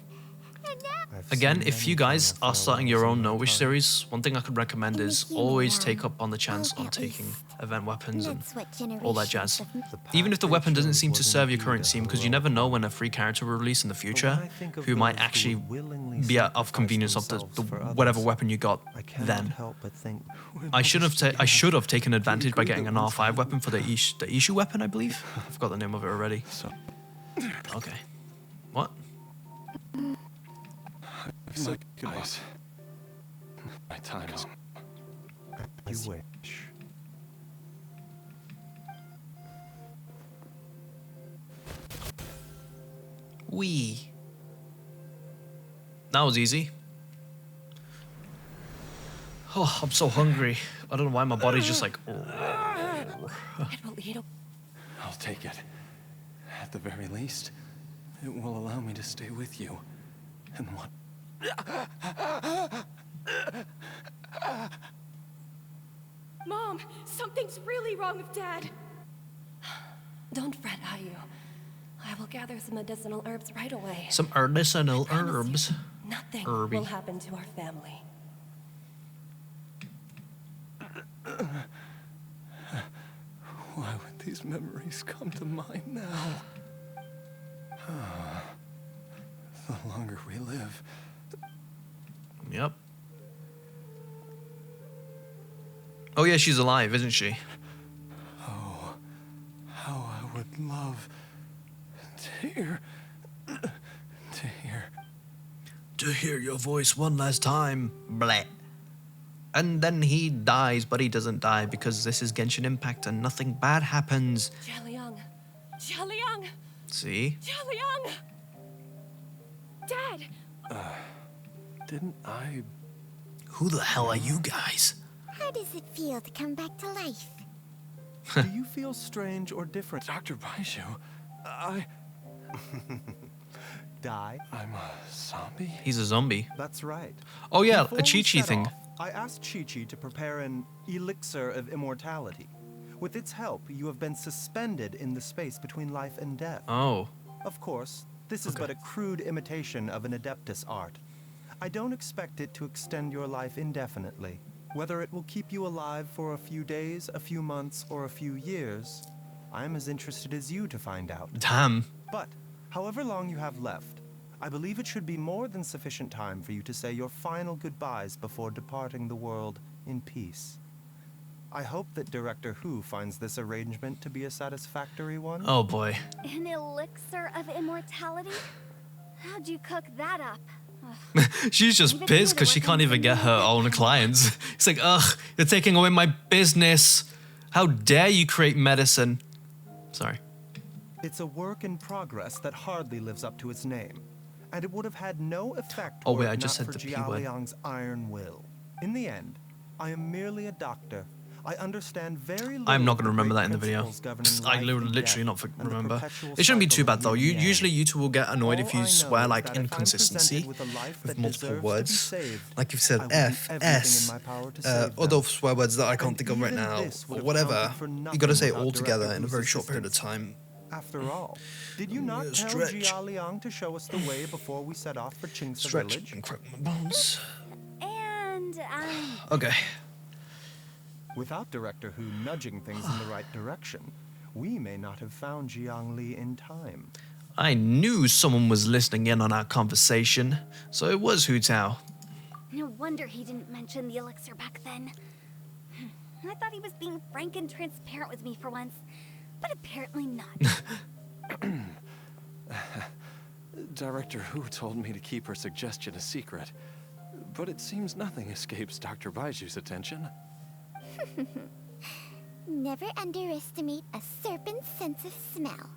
Speaker 8: And now
Speaker 5: I've
Speaker 1: Again,
Speaker 5: seen
Speaker 1: if
Speaker 5: many
Speaker 1: you guys
Speaker 5: final
Speaker 1: are starting your
Speaker 5: farewells
Speaker 1: own
Speaker 5: in my
Speaker 1: No Wish
Speaker 5: time.
Speaker 1: series, one thing I could recommend
Speaker 9: In the
Speaker 1: is
Speaker 9: human
Speaker 1: always
Speaker 9: realm,
Speaker 1: take up on the chance
Speaker 9: oh,
Speaker 1: on
Speaker 9: at
Speaker 1: taking
Speaker 9: least
Speaker 1: event weapons and
Speaker 9: that's what
Speaker 1: all that
Speaker 9: generations
Speaker 1: jazz.
Speaker 9: of
Speaker 5: The path
Speaker 1: Even if the
Speaker 5: they
Speaker 1: weapon doesn't
Speaker 5: chose
Speaker 1: seem to
Speaker 5: was
Speaker 1: serve your
Speaker 5: indeed
Speaker 1: current
Speaker 5: a
Speaker 1: scene, because you
Speaker 5: heroic
Speaker 1: never know
Speaker 5: one.
Speaker 1: when a free character will release in the
Speaker 5: But
Speaker 1: future,
Speaker 5: when I think of
Speaker 1: who might
Speaker 5: those who
Speaker 1: actually
Speaker 5: would willingly
Speaker 1: be of
Speaker 5: sacrifice
Speaker 1: convenience of the
Speaker 5: themselves for
Speaker 1: whatever
Speaker 5: others,
Speaker 1: weapon you got
Speaker 5: I cannot
Speaker 1: then.
Speaker 5: help but think
Speaker 1: I should have taken advantage by getting an R5 weapon for the Ishu weapon, I believe. I forgot the name of it already.
Speaker 6: So,
Speaker 1: Okay. What?
Speaker 6: I've said goodbyes. My time is...
Speaker 5: you wish.
Speaker 1: That was easy. Oh, I'm so hungry. I don't know why my body's just like...
Speaker 6: I'll take it. At the very least, it will allow me to stay with you. And what?
Speaker 4: Mom, something's really wrong with Dad. Don't fret, Ayu. I will gather some medicinal herbs right away.
Speaker 1: Some medicinal herbs.
Speaker 4: Nothing
Speaker 1: Herby.
Speaker 4: will happen to our family.
Speaker 6: Why would these memories come to mind now? The longer we live,
Speaker 1: Yep. Oh yeah, she's alive, isn't she?
Speaker 6: oh, how I would love to hear
Speaker 1: To hear your voice one last time. Bleh. And then he dies, but he doesn't die because this is Genshin Impact and nothing bad happens.
Speaker 4: Jialiang! Jialiang!
Speaker 1: See?
Speaker 4: Jialiang! Dad!
Speaker 6: Didn't I?
Speaker 1: Who the hell are you guys?
Speaker 9: How does it feel to come back to life?
Speaker 5: Do you feel strange or different?
Speaker 6: Dr. Baizhu,
Speaker 5: Die?
Speaker 6: I'm a zombie?
Speaker 1: He's a zombie.
Speaker 5: That's right.
Speaker 1: Oh yeah,
Speaker 5: Before
Speaker 1: a
Speaker 5: we
Speaker 1: Chi-Chi
Speaker 5: set
Speaker 1: thing.
Speaker 5: off, I asked Chi-Chi to prepare an elixir of immortality. With its help, you have been suspended in the space between life and death.
Speaker 1: Oh.
Speaker 5: Of course, this is but a crude imitation of an Adeptus art. I don't expect it to extend your life indefinitely. Whether it will keep you alive for a few days, a few months, or a few years, I'm as interested as you to find out.
Speaker 1: Damn.
Speaker 5: But, however long you have left, I believe it should be more than sufficient time for you to say your final goodbyes before departing the world in peace. I hope that Director Hu finds this arrangement to be a satisfactory one.
Speaker 1: Oh boy.
Speaker 3: An elixir of immortality? How'd you cook that up?
Speaker 1: She's just pissed because she can't even get her own clients. It's like, ugh, you're taking away my business. How dare you create medicine? Sorry.
Speaker 5: It's a work in progress that hardly lives up to its name, and it would have had no effect
Speaker 1: Oh,
Speaker 5: were
Speaker 1: wait,
Speaker 5: it
Speaker 1: I just
Speaker 5: not
Speaker 1: said
Speaker 5: for
Speaker 1: the P word.
Speaker 5: Jialiang's iron will. In the end, I am merely a doctor. I understand very little.
Speaker 1: I'm not
Speaker 5: of
Speaker 1: going to
Speaker 5: the
Speaker 1: remember
Speaker 5: great
Speaker 1: that in the video.
Speaker 5: principles governing
Speaker 1: I
Speaker 5: life and
Speaker 1: literally
Speaker 5: death
Speaker 1: not
Speaker 5: and the
Speaker 1: remember.
Speaker 5: perpetual
Speaker 1: It shouldn't be too
Speaker 5: cycle
Speaker 1: bad
Speaker 5: of
Speaker 1: though.
Speaker 5: yin and yang.
Speaker 1: Usually you two will get annoyed if
Speaker 5: All
Speaker 1: you
Speaker 5: I know
Speaker 1: swear
Speaker 5: is
Speaker 1: like
Speaker 5: that if I'm
Speaker 1: inconsistency
Speaker 5: presented with a life
Speaker 1: with
Speaker 5: that
Speaker 1: multiple
Speaker 5: deserves to be
Speaker 1: words.
Speaker 5: saved,
Speaker 1: Like you've said
Speaker 5: I will do
Speaker 1: F,
Speaker 5: everything in
Speaker 1: S,
Speaker 5: my power to save
Speaker 1: other
Speaker 5: them.
Speaker 1: swear words that I can't
Speaker 5: And
Speaker 1: think of right
Speaker 5: even
Speaker 1: now,
Speaker 5: this would
Speaker 1: or
Speaker 5: have
Speaker 1: whatever.
Speaker 5: counted for
Speaker 1: You got to
Speaker 5: nothing
Speaker 1: say it
Speaker 5: without
Speaker 1: all together
Speaker 5: Director
Speaker 1: in a
Speaker 5: Hu's
Speaker 1: very short period of
Speaker 5: assistance.
Speaker 1: time.
Speaker 5: After all, did you not tell
Speaker 1: Stretch.
Speaker 5: Jialiang to show us the way before we set off for Qingce
Speaker 1: Stretch
Speaker 5: Village?
Speaker 1: and crack my bones.
Speaker 3: And
Speaker 1: Okay.
Speaker 5: Without Director Hu nudging things in the right direction, we may not have found Jiang Li in time.
Speaker 1: I knew someone was listening in on our conversation, so it was Hu Tao.
Speaker 3: no wonder he didn't mention the elixir back then. I thought he was being frank and transparent with me for once, but apparently not.
Speaker 6: Director Hu told me to keep her suggestion a secret, but it seems nothing escapes Dr. Baiju's attention.
Speaker 9: Never underestimate a serpent's sense of smell.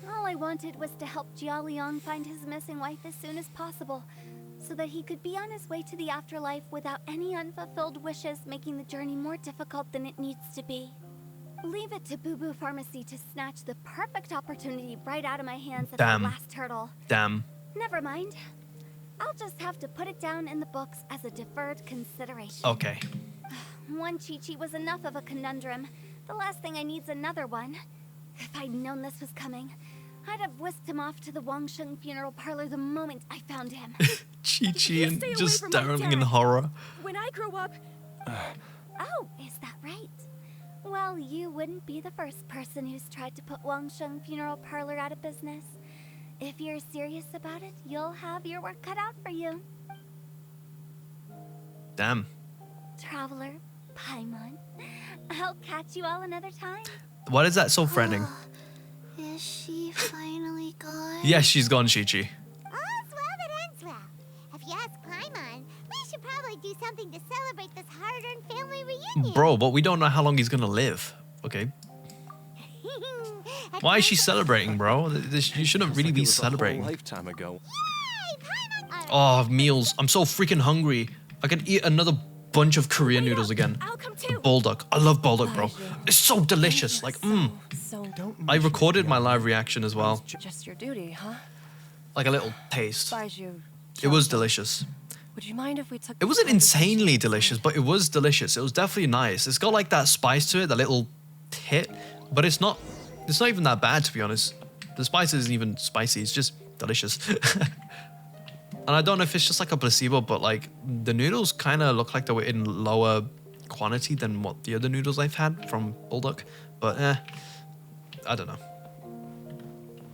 Speaker 3: All I wanted was to help Jialiang find his missing wife as soon as possible, so that he could be on his way to the afterlife without any unfulfilled wishes making the journey more difficult than it needs to be. Leave it to Boo Boo Pharmacy to snatch the perfect opportunity right out of my hands at
Speaker 1: Damn.
Speaker 3: the last hurdle.
Speaker 1: Damn.
Speaker 3: Never mind. I'll just have to put it down in the books as a deferred consideration.
Speaker 1: Okay.
Speaker 3: One Chi-Chi was enough of a conundrum. The last thing I need's another one. If I'd known this was coming, I'd have whisked him off to the Wangsheng funeral parlor the moment I found him.
Speaker 1: Chi-Chi
Speaker 4: You
Speaker 1: and
Speaker 4: stay away
Speaker 1: just
Speaker 4: from my
Speaker 1: staring in
Speaker 4: dad.
Speaker 1: horror.
Speaker 4: When I grow up,
Speaker 3: Oh, is that right? Well, you wouldn't be the first person who's tried to put Wangsheng funeral parlor out of business. If you're serious about it, you'll have your work cut out for you.
Speaker 1: Damn.
Speaker 3: Traveler, Paimon, I'll catch you all another time.
Speaker 1: Why is that so threatening?
Speaker 8: Is she finally gone?
Speaker 1: Yes, she's gone, Chi-Chi.
Speaker 8: All's well that ends well. If you ask Paimon, we should probably do something to celebrate this hard-earned family reunion.
Speaker 1: Bro, but we don't know how long he's gonna live. Okay. Why is she celebrating, bro? You shouldn't really be
Speaker 6: It was a whole
Speaker 1: celebrating.
Speaker 6: lifetime ago.
Speaker 8: Yay, Paimon!
Speaker 1: Oh, meals. I'm so freaking hungry. I can eat another bunch of Korean noodles again.
Speaker 4: I'll come
Speaker 1: The
Speaker 4: too.
Speaker 1: bulldog. I love bulldog, bro.
Speaker 4: Baizhu.
Speaker 1: It's so delicious. Like,
Speaker 4: So
Speaker 1: I recorded my live reaction as well.
Speaker 4: just your duty, huh?
Speaker 1: Like a little taste.
Speaker 4: Baizhu.
Speaker 1: It was delicious.
Speaker 4: Would you mind if we took
Speaker 1: It wasn't insanely delicious, but it was delicious. It was definitely nice. It's got like that spice to it, that little hit, but it's not even that bad, to be honest. The spice isn't even spicy, it's just delicious. And I don't know if it's just like a placebo, but like the noodles kind of look like they were in lower quantity than what the other noodles I've had from Bulldog, but I don't know.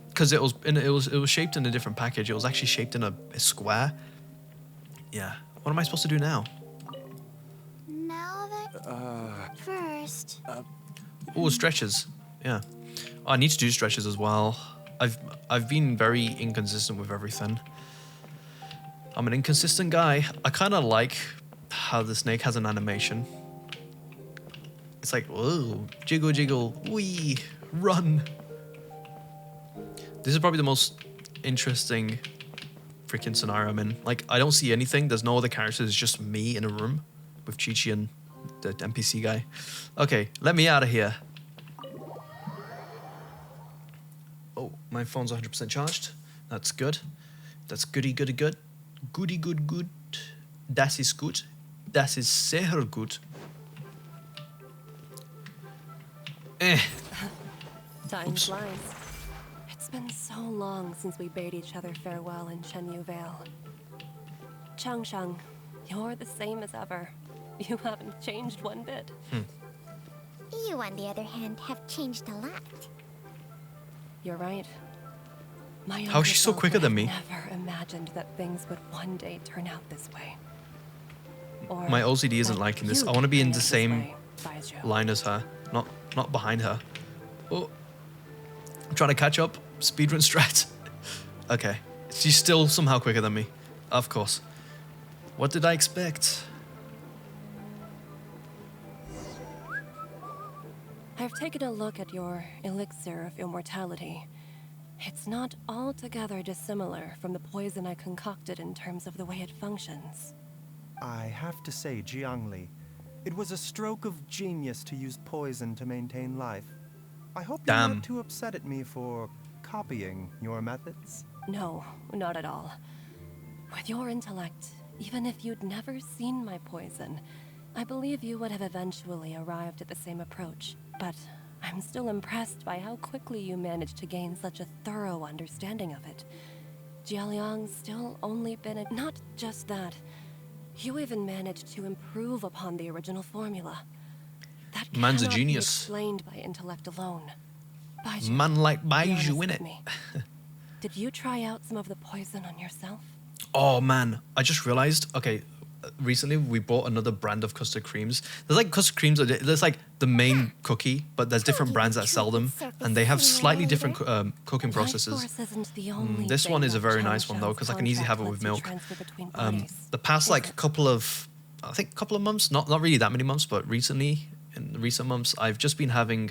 Speaker 1: Because it was shaped in a different package. It was actually shaped in a square. Yeah. What am I supposed to do now?
Speaker 3: Now that first.
Speaker 1: Oh, stretches. Yeah. Oh, I need to do stretches as well. I've been very inconsistent with everything. I'm an inconsistent guy. I kind of like how the snake has an animation. It's like, whoa, jiggle, jiggle, wee, run. This is probably the most interesting freaking scenario I'm in. Like, I don't see anything. There's no other characters. It's just me in a room with Chi-Chi and the NPC guy. Okay, let me out of here. Oh, my phone's 100% charged. That's good. That's goody, goody, good. Goody, good, good. Das ist gut. Das ist sehr gut.
Speaker 4: Time flies. It's been so long since we bade each other farewell in Chenyu Vale. Changshang, you're the same as ever. You haven't changed one bit.
Speaker 9: You, on the other hand, have changed a lot.
Speaker 4: You're right. My
Speaker 1: How is she so
Speaker 4: younger
Speaker 1: quicker
Speaker 4: self
Speaker 1: than
Speaker 4: would
Speaker 1: me?
Speaker 4: have never imagined that things would one day turn out this way. Or
Speaker 1: My OCD isn't
Speaker 4: that
Speaker 1: liking this.
Speaker 4: you
Speaker 1: I want to be in
Speaker 4: turn
Speaker 1: the
Speaker 4: out this
Speaker 1: same
Speaker 4: way, Baizhu.
Speaker 1: line as her, not behind her. Oh, I'm trying to catch up. Speedrun strat. Okay, she's still somehow quicker than me. Of course. What did I expect?
Speaker 4: I've taken a look at your elixir of immortality. It's not altogether dissimilar from the poison I concocted in terms of the way it functions.
Speaker 5: I have to say, Jiangli, it was a stroke of genius to use poison to maintain life. I hope you're
Speaker 1: Damn.
Speaker 5: not too upset at me for copying your methods.
Speaker 4: No, not at all. With your intellect, even if you'd never seen my poison, I believe you would have eventually arrived at the same approach. But I'm still impressed by how quickly you managed to gain such a thorough understanding of it. Jialiang's still only been a... Not just that. You even managed to improve upon the original formula. That
Speaker 1: Man's a
Speaker 4: cannot be
Speaker 1: genius.
Speaker 4: explained by intellect alone. Baizhu,
Speaker 1: Man like
Speaker 4: be
Speaker 1: Baizhu,
Speaker 4: honest with
Speaker 1: innit?
Speaker 4: me. Did you try out some of the poison on yourself?
Speaker 1: Oh man, I just realized, okay, recently we bought another brand of custard creams. There's like custard creams, there's like the main cookie, but there's different brands that sell them, and they have slightly different cooking processes.
Speaker 4: Life force isn't the only
Speaker 1: This
Speaker 4: thing
Speaker 1: one is a
Speaker 4: that
Speaker 1: very nice one though, because I can easily have it with milk. The past like couple of months, not really that many months, but recently, in the recent months, I've just been having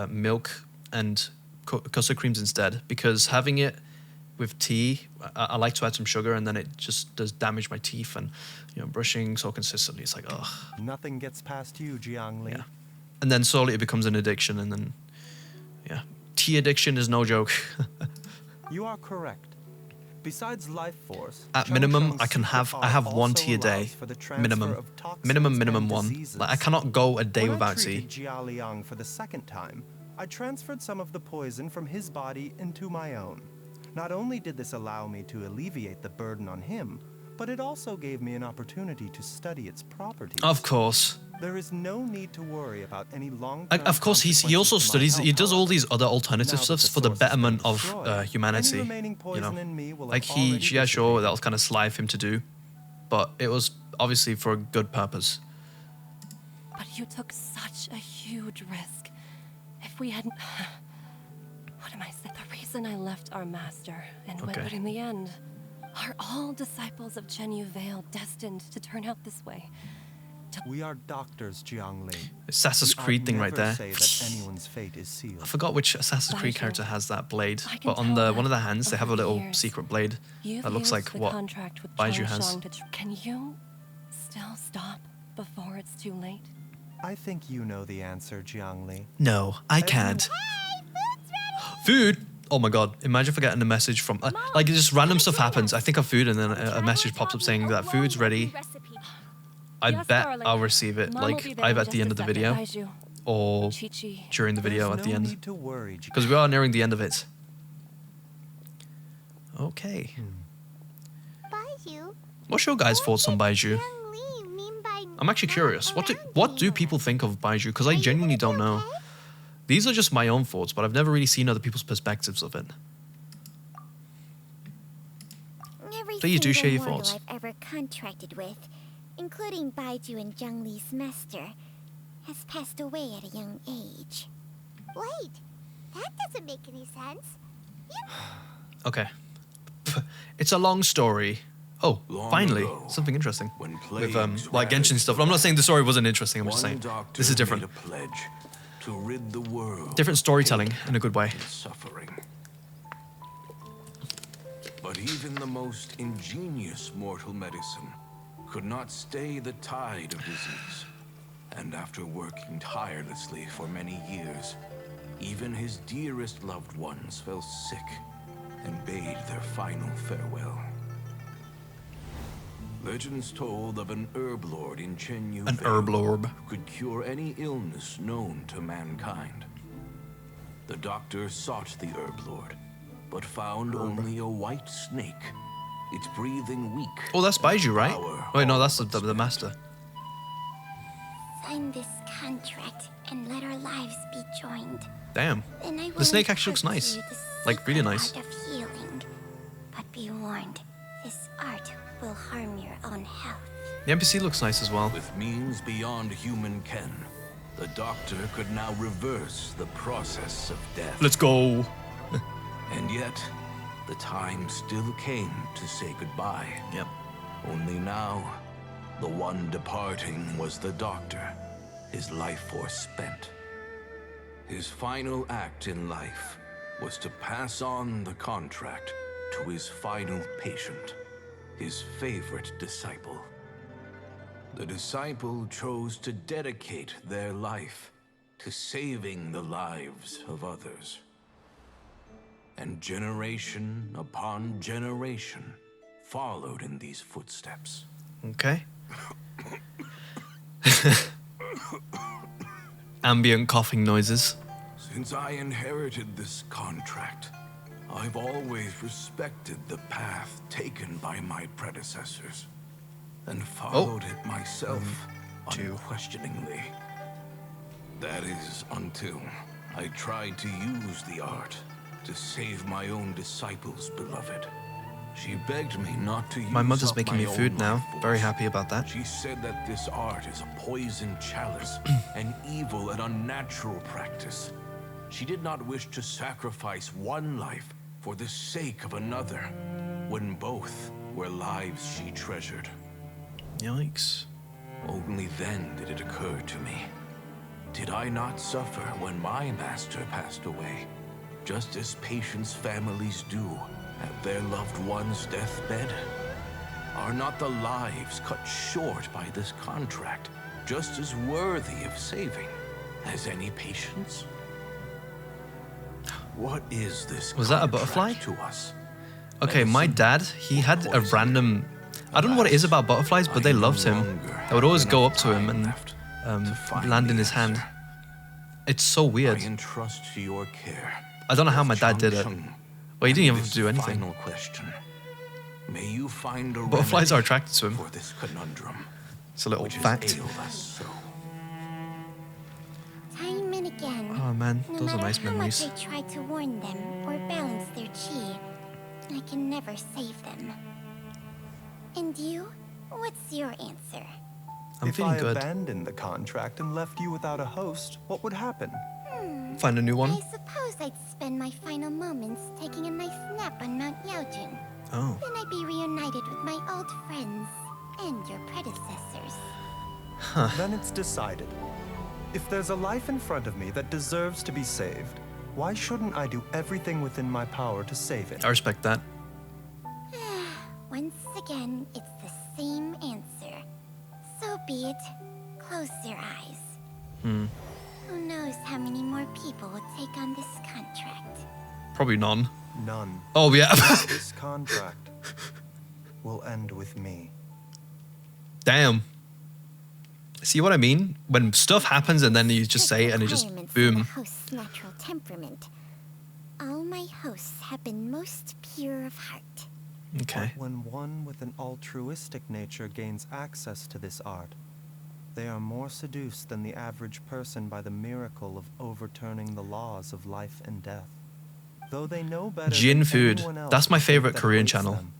Speaker 1: milk and custard creams instead, because having it with tea, I like to add some sugar, and then it just does damage my teeth, and brushing so consistently, it's like, ugh.
Speaker 5: Nothing gets past you, Jiangli.
Speaker 1: Yeah. And then slowly it becomes an addiction, and then, yeah. Tea addiction is no joke.
Speaker 5: You are correct. Besides life force,
Speaker 1: At minimum,
Speaker 5: Changsheng's
Speaker 1: I have
Speaker 5: secret
Speaker 1: one
Speaker 5: also
Speaker 1: tea a day.
Speaker 5: allows for the transfer
Speaker 1: Minimum.
Speaker 5: of toxins
Speaker 1: Minimum
Speaker 5: and
Speaker 1: one.
Speaker 5: diseases.
Speaker 1: Like, I cannot go a day
Speaker 5: When
Speaker 1: without
Speaker 5: I treated
Speaker 1: tea.
Speaker 5: Jialiang for the second time, I transferred some of the poison from his body into my own. Not only did this allow me to alleviate the burden on him, but it also gave me an opportunity to study its properties.
Speaker 1: Of course.
Speaker 5: There is no need to worry about any long-term
Speaker 1: Of course, he also
Speaker 5: consequences to my
Speaker 1: studies, he
Speaker 5: health,
Speaker 1: does all
Speaker 5: however.
Speaker 1: these other alternative
Speaker 5: Now that
Speaker 1: stuffs
Speaker 5: the
Speaker 1: for the
Speaker 5: source has been
Speaker 1: betterment of
Speaker 5: destroyed,
Speaker 1: humanity.
Speaker 5: any remaining poison in me will
Speaker 1: Like
Speaker 5: have already
Speaker 1: yeah, sure,
Speaker 5: dissipated.
Speaker 1: that was kind of sly of him to do, but it was obviously for a good purpose.
Speaker 4: But you took such a huge risk. If we hadn't... What am I saying? The reason I left our master and went,
Speaker 1: Okay.
Speaker 4: but in the end, are all disciples of Chenyu Vale destined to turn out this way?
Speaker 5: We are doctors, Jiangli.
Speaker 1: Assassin's
Speaker 5: I'd
Speaker 1: Creed thing right
Speaker 5: never
Speaker 1: there.
Speaker 5: say that anyone's fate is sealed.
Speaker 1: I forgot which Assassin's Creed
Speaker 4: Baizhu,
Speaker 1: character has that blade,
Speaker 4: I can
Speaker 1: but on
Speaker 4: tell
Speaker 1: the one of the
Speaker 4: that
Speaker 1: hands they have a
Speaker 4: over the
Speaker 1: little
Speaker 4: years,
Speaker 1: secret blade
Speaker 4: You've
Speaker 1: that looks
Speaker 4: used
Speaker 1: like
Speaker 4: the
Speaker 1: what
Speaker 4: contract with
Speaker 1: Baizhu has.
Speaker 4: Changshang to can you still stop before it's too late?
Speaker 5: I think you know the answer, Jiangli.
Speaker 1: No, I can't. Food? Oh my god, imagine forgetting a message from... like, just random stuff happens. I think of food and then a message pops up saying that food's ready. I
Speaker 4: Yes,
Speaker 1: bet
Speaker 4: darling.
Speaker 1: I'll receive it,
Speaker 4: Mom will
Speaker 1: like,
Speaker 4: be there
Speaker 1: either
Speaker 4: in
Speaker 1: at the
Speaker 4: just
Speaker 1: end
Speaker 4: a
Speaker 1: of the
Speaker 4: second,
Speaker 1: video
Speaker 4: Baizhu.
Speaker 1: or
Speaker 4: Chi-Chi.
Speaker 1: during the video
Speaker 5: There's
Speaker 1: at the
Speaker 5: no
Speaker 1: end.
Speaker 5: need to worry,
Speaker 1: Because we are nearing the end of it. Okay.
Speaker 8: Baizhu,
Speaker 1: What's your guys' thoughts on Baizhu?
Speaker 8: Jiangli mean by
Speaker 1: I'm actually curious. What do people think of Baizhu? Because I genuinely don't know.
Speaker 8: okay?
Speaker 1: These are just my own thoughts, but I've never really seen other people's perspectives of it.
Speaker 9: Every
Speaker 1: Please do
Speaker 9: single
Speaker 1: share your
Speaker 9: mortal
Speaker 1: thoughts.
Speaker 9: I've ever contracted with, including Baizhu and Zhengli's master, has passed away at a young age.
Speaker 8: Wait, that doesn't make any sense.
Speaker 1: Okay. It's a long story. Oh,
Speaker 11: Long
Speaker 1: finally,
Speaker 11: ago,
Speaker 1: something interesting.
Speaker 11: when
Speaker 1: With
Speaker 11: plagues
Speaker 1: like Genshin
Speaker 11: ravaged
Speaker 1: stuff. I'm not saying the story wasn't interesting, I'm just
Speaker 11: one
Speaker 1: saying
Speaker 11: doctor
Speaker 1: this is different.
Speaker 11: made a pledge to rid the world
Speaker 1: Different
Speaker 11: of
Speaker 1: storytelling
Speaker 11: pain
Speaker 1: in a good way.
Speaker 11: and suffering. But even the most ingenious mortal medicine could not stay the tide of disease. And after working tirelessly for many years, even his dearest loved ones fell sick and bade their final farewell. Legends told of an herb lord in Chenyu
Speaker 1: An
Speaker 11: Vale
Speaker 1: herb lord.
Speaker 11: who could cure any illness known to mankind. The doctor sought the herb lord, but found only a white snake, its breathing weak.
Speaker 1: Oh, that's Baizhu, right?
Speaker 11: Power
Speaker 1: Wait, no,
Speaker 11: all
Speaker 1: that's
Speaker 11: but
Speaker 1: the
Speaker 11: spent.
Speaker 1: master.
Speaker 9: Sign this contract and let our lives be joined.
Speaker 1: Damn.
Speaker 9: Then I will
Speaker 1: The snake actually looks
Speaker 9: impart
Speaker 1: nice.
Speaker 9: to you the
Speaker 1: Like, really
Speaker 9: secret
Speaker 1: nice.
Speaker 9: art of healing. But be warned, this art will harm your own health.
Speaker 1: The NPC looks nice as well.
Speaker 11: With means beyond human ken, the doctor could now reverse the process of death.
Speaker 1: Let's go.
Speaker 11: And yet, the time still came to say goodbye.
Speaker 1: Yep.
Speaker 11: Only now, the one departing was the doctor, his life force spent. His final act in life was to pass on the contract to his final patient, his favorite disciple. The disciple chose to dedicate their life to saving the lives of others. And generation upon generation followed in these footsteps.
Speaker 1: Okay. Ambient coughing noises.
Speaker 11: Since I inherited this contract, I've always respected the path taken by my predecessors and followed it myself unquestioningly. That is until I tried to use the art to save my own disciple's beloved. She begged me not to use
Speaker 1: My mother's
Speaker 11: up
Speaker 1: making
Speaker 11: my
Speaker 1: me food
Speaker 11: own
Speaker 1: now.
Speaker 11: life force.
Speaker 1: Very happy about that.
Speaker 11: She said that this art is a poison chalice, an evil and unnatural practice. She did not wish to sacrifice one life for the sake of another, when both were lives she treasured.
Speaker 1: Yikes.
Speaker 11: Only then did it occur to me. Did I not suffer when my master passed away, just as patients' families do at their loved one's deathbed? Are not the lives cut short by this contract just as worthy of saving as any patients? What is this
Speaker 1: Was that a
Speaker 11: contract
Speaker 1: butterfly?
Speaker 11: to us?
Speaker 1: Okay, my dad, he had a random... I don't know what it is about butterflies, but they loved him. They would always go up to him and land in his hand. It's so weird.
Speaker 11: I entrust to your care.
Speaker 1: I don't know how my dad did it.
Speaker 11: Chung-chung.
Speaker 1: Well, he didn't even
Speaker 11: And
Speaker 1: have to do
Speaker 11: this
Speaker 1: anything.
Speaker 11: Final question. May you find a
Speaker 1: Butterflies
Speaker 11: remedy
Speaker 1: are attracted to him.
Speaker 11: for this conundrum,
Speaker 1: It's a little
Speaker 11: which has
Speaker 1: fact.
Speaker 11: ailed us so.
Speaker 9: Time and again.
Speaker 1: Oh man,
Speaker 9: No
Speaker 1: those are
Speaker 9: matter
Speaker 1: nice
Speaker 9: how
Speaker 1: memories.
Speaker 9: much I try to warn them or balance their chi, I can never save them. And you? What's your answer?
Speaker 1: I'm
Speaker 5: if
Speaker 1: feeling
Speaker 5: I
Speaker 1: good.
Speaker 5: abandoned the contract and left you without a host, what would happen?
Speaker 1: Find a new one.
Speaker 9: I suppose I'd spend my final moments taking a nice nap on Mount Yaojin.
Speaker 1: Oh.
Speaker 9: Then I'd be reunited with my old friends and your predecessors.
Speaker 5: Then it's decided. If there's a life in front of me that deserves to be saved, why shouldn't I do everything within my power to save it?
Speaker 1: I respect that.
Speaker 9: Once again, it's the same answer. So be it. Close your eyes.
Speaker 1: Hmm.
Speaker 9: Who knows how many more people will take on this contract?
Speaker 1: Probably none.
Speaker 5: None.
Speaker 1: Oh, yeah.
Speaker 5: This contract will end with me.
Speaker 1: Damn. See what I mean? When stuff happens and then you just say it and it just
Speaker 9: Requirements for
Speaker 1: boom.
Speaker 9: the host's natural temperament. All my hosts have been most pure of heart.
Speaker 1: Okay.
Speaker 5: But when one with an altruistic nature gains access to this art, they are more seduced than the average person by the miracle of overturning the laws of life and death. Though they know better
Speaker 1: Jin
Speaker 5: than
Speaker 1: food.
Speaker 5: anyone else
Speaker 1: That's my
Speaker 5: the fate
Speaker 1: favorite
Speaker 5: that
Speaker 1: Korean
Speaker 5: awaits
Speaker 1: channel.
Speaker 5: them.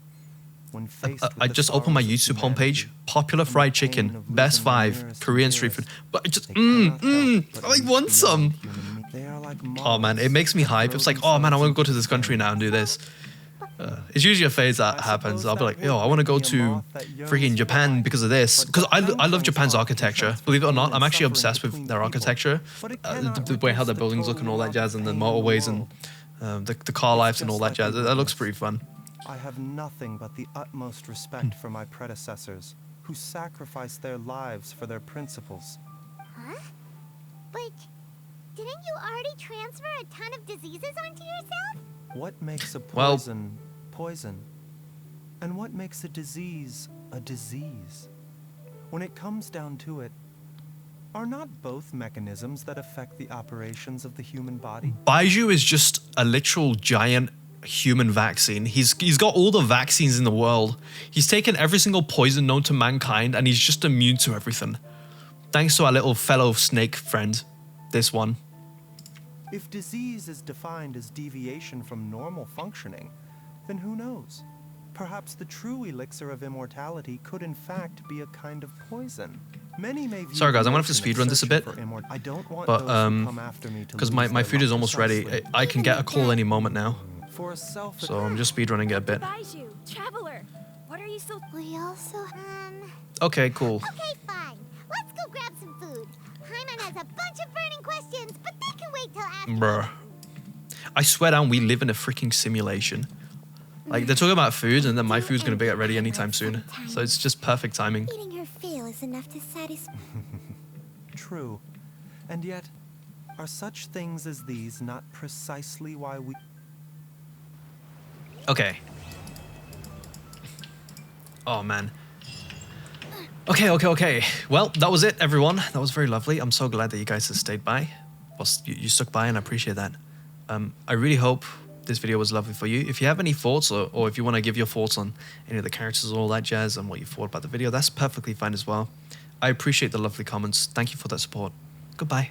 Speaker 5: When faced
Speaker 1: I
Speaker 5: with the
Speaker 1: just opened my
Speaker 5: sorrows of
Speaker 1: YouTube homepage.
Speaker 5: humanity
Speaker 1: Popular
Speaker 5: and the
Speaker 1: fried
Speaker 5: pain
Speaker 1: chicken.
Speaker 5: of
Speaker 1: Best
Speaker 5: losing their
Speaker 1: 5
Speaker 5: nearest
Speaker 1: Korean
Speaker 5: and
Speaker 1: street food.
Speaker 5: dearest,
Speaker 1: But I just
Speaker 5: they cannot help but
Speaker 1: I
Speaker 5: reach
Speaker 1: want
Speaker 5: beyond
Speaker 1: some.
Speaker 5: human means. They are like
Speaker 1: Oh man, it
Speaker 5: moths
Speaker 1: makes me
Speaker 5: that
Speaker 1: hype.
Speaker 5: throw
Speaker 1: It's like, oh man, I
Speaker 5: themselves
Speaker 1: want to go to
Speaker 5: into
Speaker 1: this country
Speaker 5: flame.
Speaker 1: now and do this. It's usually a phase that
Speaker 5: I
Speaker 1: happens.
Speaker 5: suppose
Speaker 1: I'll be
Speaker 5: that
Speaker 1: like, yo, I
Speaker 5: would
Speaker 1: want to
Speaker 5: make
Speaker 1: go
Speaker 5: me a
Speaker 1: to
Speaker 5: moth that yearns
Speaker 1: freaking
Speaker 5: for
Speaker 1: Japan
Speaker 5: life.
Speaker 1: because of this. Because
Speaker 5: But
Speaker 1: I
Speaker 5: the
Speaker 1: love Japan's
Speaker 5: sunshine can
Speaker 1: architecture.
Speaker 5: transfer
Speaker 1: Believe it or
Speaker 5: pain
Speaker 1: not,
Speaker 5: and
Speaker 1: I'm actually
Speaker 5: suffering
Speaker 1: obsessed with
Speaker 5: between
Speaker 1: their
Speaker 5: people.
Speaker 1: architecture.
Speaker 5: But it
Speaker 1: The
Speaker 5: cannot
Speaker 1: way how the
Speaker 5: reduce the
Speaker 1: buildings look and all that
Speaker 5: total
Speaker 1: jazz, and the
Speaker 5: amount of pain in
Speaker 1: motorways
Speaker 5: the
Speaker 1: and
Speaker 5: world.
Speaker 1: the car
Speaker 5: It's
Speaker 1: lives and
Speaker 5: just
Speaker 1: all that
Speaker 5: like
Speaker 1: jazz.
Speaker 5: you
Speaker 1: That looks
Speaker 5: witnessed.
Speaker 1: pretty fun.
Speaker 5: I have nothing but the utmost respect for my predecessors, who sacrificed their lives for their principles.
Speaker 8: Huh? But didn't you already transfer a ton of diseases onto yourself?
Speaker 5: What makes a
Speaker 1: Well-
Speaker 5: poison poison? And what makes a disease a disease? When it comes down to it, are not both mechanisms that affect the operations of the human body?
Speaker 1: Baizhu is just a literal giant human vaccine. He's got all the vaccines in the world. He's taken every single poison known to mankind and he's just immune to everything. Thanks to our little fellow snake friend, this one.
Speaker 5: If disease is defined as deviation from normal functioning, then who knows? Perhaps the true elixir of immortality could in fact be a kind of poison. Many may view
Speaker 1: Sorry guys, I'm gonna have to
Speaker 5: the notion of
Speaker 1: speedrun this a bit.
Speaker 5: searching for I don't want
Speaker 1: But
Speaker 5: those who come after me to
Speaker 1: because
Speaker 5: lose
Speaker 1: my
Speaker 5: their
Speaker 1: food is
Speaker 5: luck
Speaker 1: almost ready.
Speaker 5: precisely.
Speaker 1: I can get a call any moment now.
Speaker 5: For a self
Speaker 1: So I'm just speedrunning it a bit.
Speaker 3: Baizhu, traveler, what are you so...
Speaker 8: We also,
Speaker 1: Okay, cool.
Speaker 8: Okay, fine. Let's go grab some food. Hyman has a bunch of burning questions, but they can wait till after.
Speaker 1: Bruh. I swear down, we live in a freaking simulation. Like, they're talking about food, and then my food's gonna be get ready anytime soon. So it's just perfect timing.
Speaker 9: Eating her fill is enough to satisfy.
Speaker 5: True. And yet, are such things as these not precisely why we...
Speaker 1: Okay. Oh, man. Okay. Well, that was it, everyone. That was very lovely. I'm so glad that you guys have stayed by. Well, you stuck by, and I appreciate that. I really hope this video was lovely for you. If you have any thoughts, or if you want to give your thoughts on any of the characters and all that jazz and what you thought about the video, that's perfectly fine as well. I appreciate the lovely comments. Thank you for that support. Goodbye.